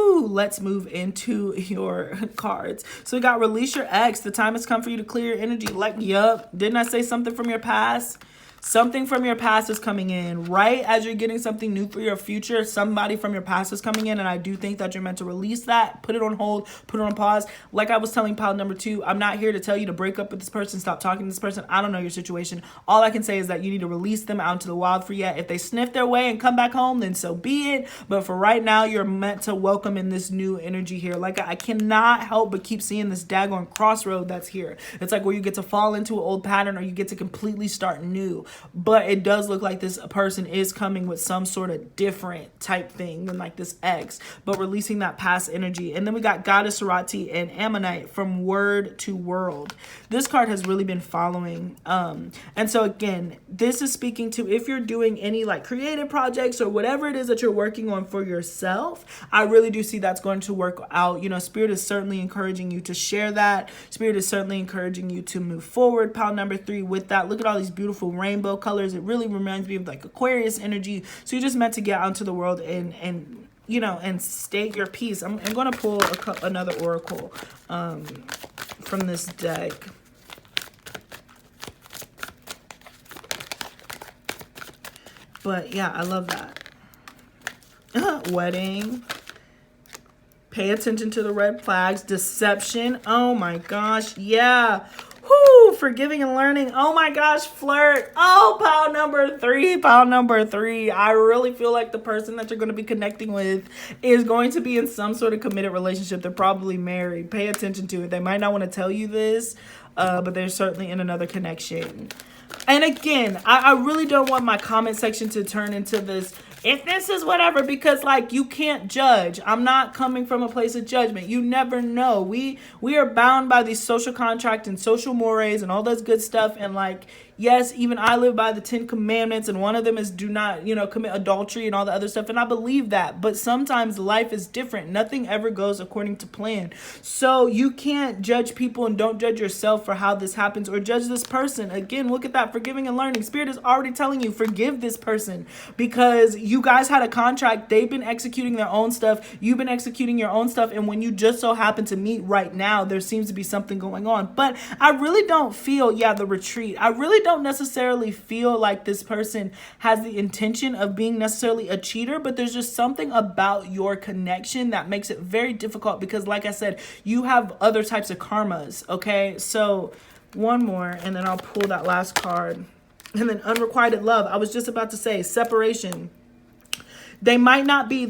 Let's move into your cards. So we got release your ex. The time has come for you to clear your energy. Like, yup. Didn't I say something from your past? Something from your past is coming in. Right as you're getting something new for your future, somebody from your past is coming in, and I do think that you're meant to release that, put it on hold, put it on pause. Like I was telling pile number 2, I'm not here to tell you to break up with this person, stop talking to this person. I don't know your situation. All I can say is that you need to release them out into the wild for yet. If they sniff their way and come back home, then so be it. But for right now, you're meant to welcome in this new energy here. Like, I cannot help but keep seeing this daggone crossroad that's here. It's like where you get to fall into an old pattern, or you get to completely start new. But it does look like this person is coming with some sort of different type thing than like this ex, but releasing that past energy. And then we got Goddess Aricchi and Ammonite from Word to World. This card has really been following. And so again, this is speaking to if you're doing any like creative projects or whatever it is that you're working on for yourself, I really do see that's going to work out. You know, Spirit is certainly encouraging you to share that. Spirit is certainly encouraging you to move forward. Pile number 3 with that. Look at all these beautiful rainbow colors. It really reminds me of like Aquarius energy. So you're just meant to get out into the world and you know, and state your piece. I'm going to pull another oracle from this deck. But yeah, I love that. Wedding. Pay attention to the red flags. Deception. Oh my gosh. Yeah. Forgiving and learning. Oh my gosh, flirt. Oh, pile number 3. Pile number 3. I really feel like the person that you're going to be connecting with is going to be in some sort of committed relationship. They're probably married. Pay attention to it. They might not want to tell you this, but they're certainly in another connection. And again, I really don't want my comment section to turn into this, if this is whatever, because like you can't judge. I'm not coming from a place of judgment. You never know. We are bound by these social contract and social mores and all this good stuff. And like, yes, even I live by the 10 commandments, and one of them is do not, commit adultery and all the other stuff. And I believe that. But sometimes life is different. Nothing ever goes according to plan. So you can't judge people and don't judge yourself for how this happens, or judge this person. Again, look at that, forgiving and learning. Spirit is already telling you, forgive this person, because you guys had a contract. They've been executing their own stuff. You've been executing your own stuff. And when you just so happen to meet right now, there seems to be something going on. But I really don't feel, the retreat. I really don't necessarily feel like this person has the intention of being necessarily a cheater, but there's just something about your connection that makes it very difficult, because like I said, you have other types of karmas. Okay, so one more and then I'll pull that last card. And then unrequited love. I was just about to say separation. They might be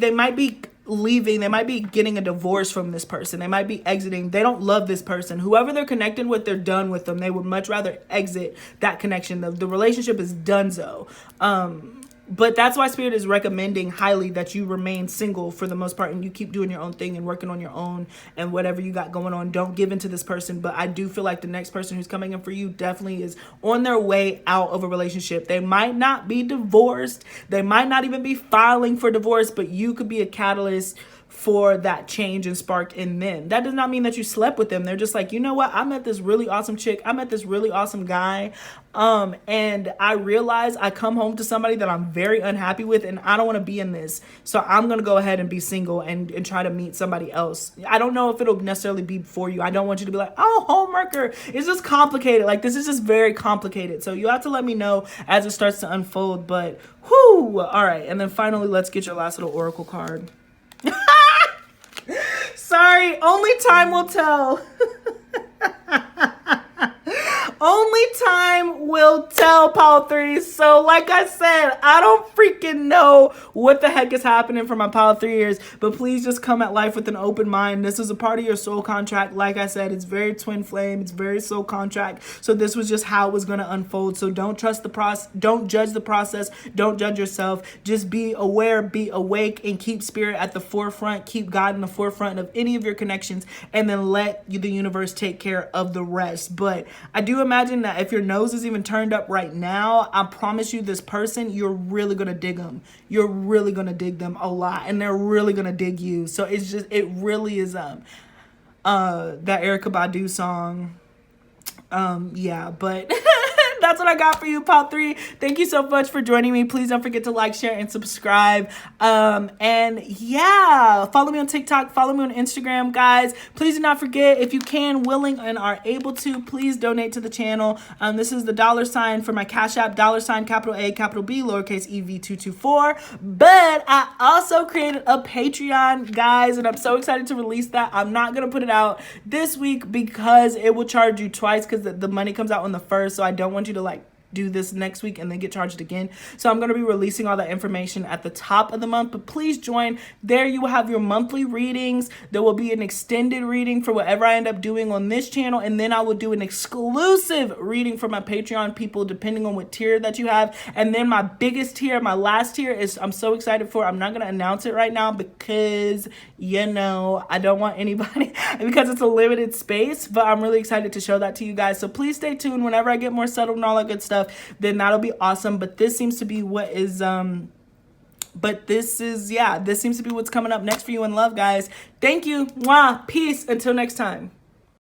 leaving. They might be getting a divorce from this person. They might be exiting. They don't love this person. Whoever they're connected with, they're done with them. They would much rather exit that connection. The relationship is donezo. But that's why Spirit is recommending highly that you remain single for the most part, and you keep doing your own thing and working on your own and whatever you got going on. Don't give in to this person. But I do feel like the next person who's coming in for you definitely is on their way out of a relationship. They might not be divorced. They might not even be filing for divorce, but you could be a catalyst for that change and spark in them. That does not mean that you slept with them. They're just like, you know what? I met this really awesome chick. I met this really awesome guy. And I realize I come home to somebody that I'm very unhappy with, and I don't want to be in this. So I'm going to go ahead and be single and try to meet somebody else. I don't know if it'll necessarily be for you. I don't want you to be like, oh, homewrecker. It's just complicated. Like, this is just very complicated. So you have to let me know as it starts to unfold. But whoo. All right. And then finally, let's get your last little oracle card. Sorry, only time will tell. Only time will tell, Pile 3. So like I said, I don't freaking know what the heck is happening for my Pile 3ers, but please just come at life with an open mind. This is a part of your soul contract. Like I said, it's very twin flame. It's very soul contract. So this was just how it was going to unfold. So don't trust the process. Don't judge the process. Don't judge yourself. Just be aware, be awake, and keep Spirit at the forefront. Keep God in the forefront of any of your connections, and then let the universe take care of the rest. But I do imagine that if your nose is even turned up right now, I promise you this person, you're really going to dig them. You're really going to dig them a lot, and they're really going to dig you. So it's just, it really is that Erykah Badu song. Yeah, but that's what I got for you, Pile 3. Thank you so much for joining me. Please don't forget to like, share, and subscribe. And yeah, follow me on TikTok. Follow me on Instagram, guys. Please do not forget, if you can, willing, and are able to, please donate to the channel. This is the $ for my Cash App, $, capital A, capital B, lowercase EV224. But I also created a Patreon, guys, and I'm so excited to release that. I'm not going to put it out this week because it will charge you twice, because the money comes out on the 1st. So I don't want you to like do this next week and then get charged again. So I'm going to be releasing all that information at the top of the month, but please join. There you will have your monthly readings. There will be an extended reading for whatever I end up doing on this channel, and then I will do an exclusive reading for my Patreon people depending on what tier that you have. And then my biggest tier, my last tier, is I'm so excited for. I'm not going to announce it right now because I don't want anybody because it's a limited space, but I'm really excited to show that to you guys. So please stay tuned. Whenever I get more settled and all that good stuff, then that'll be awesome. But this seems to be what is this seems to be what's coming up next for you in love, guys. Thank you. Mwah. Peace. Until next time.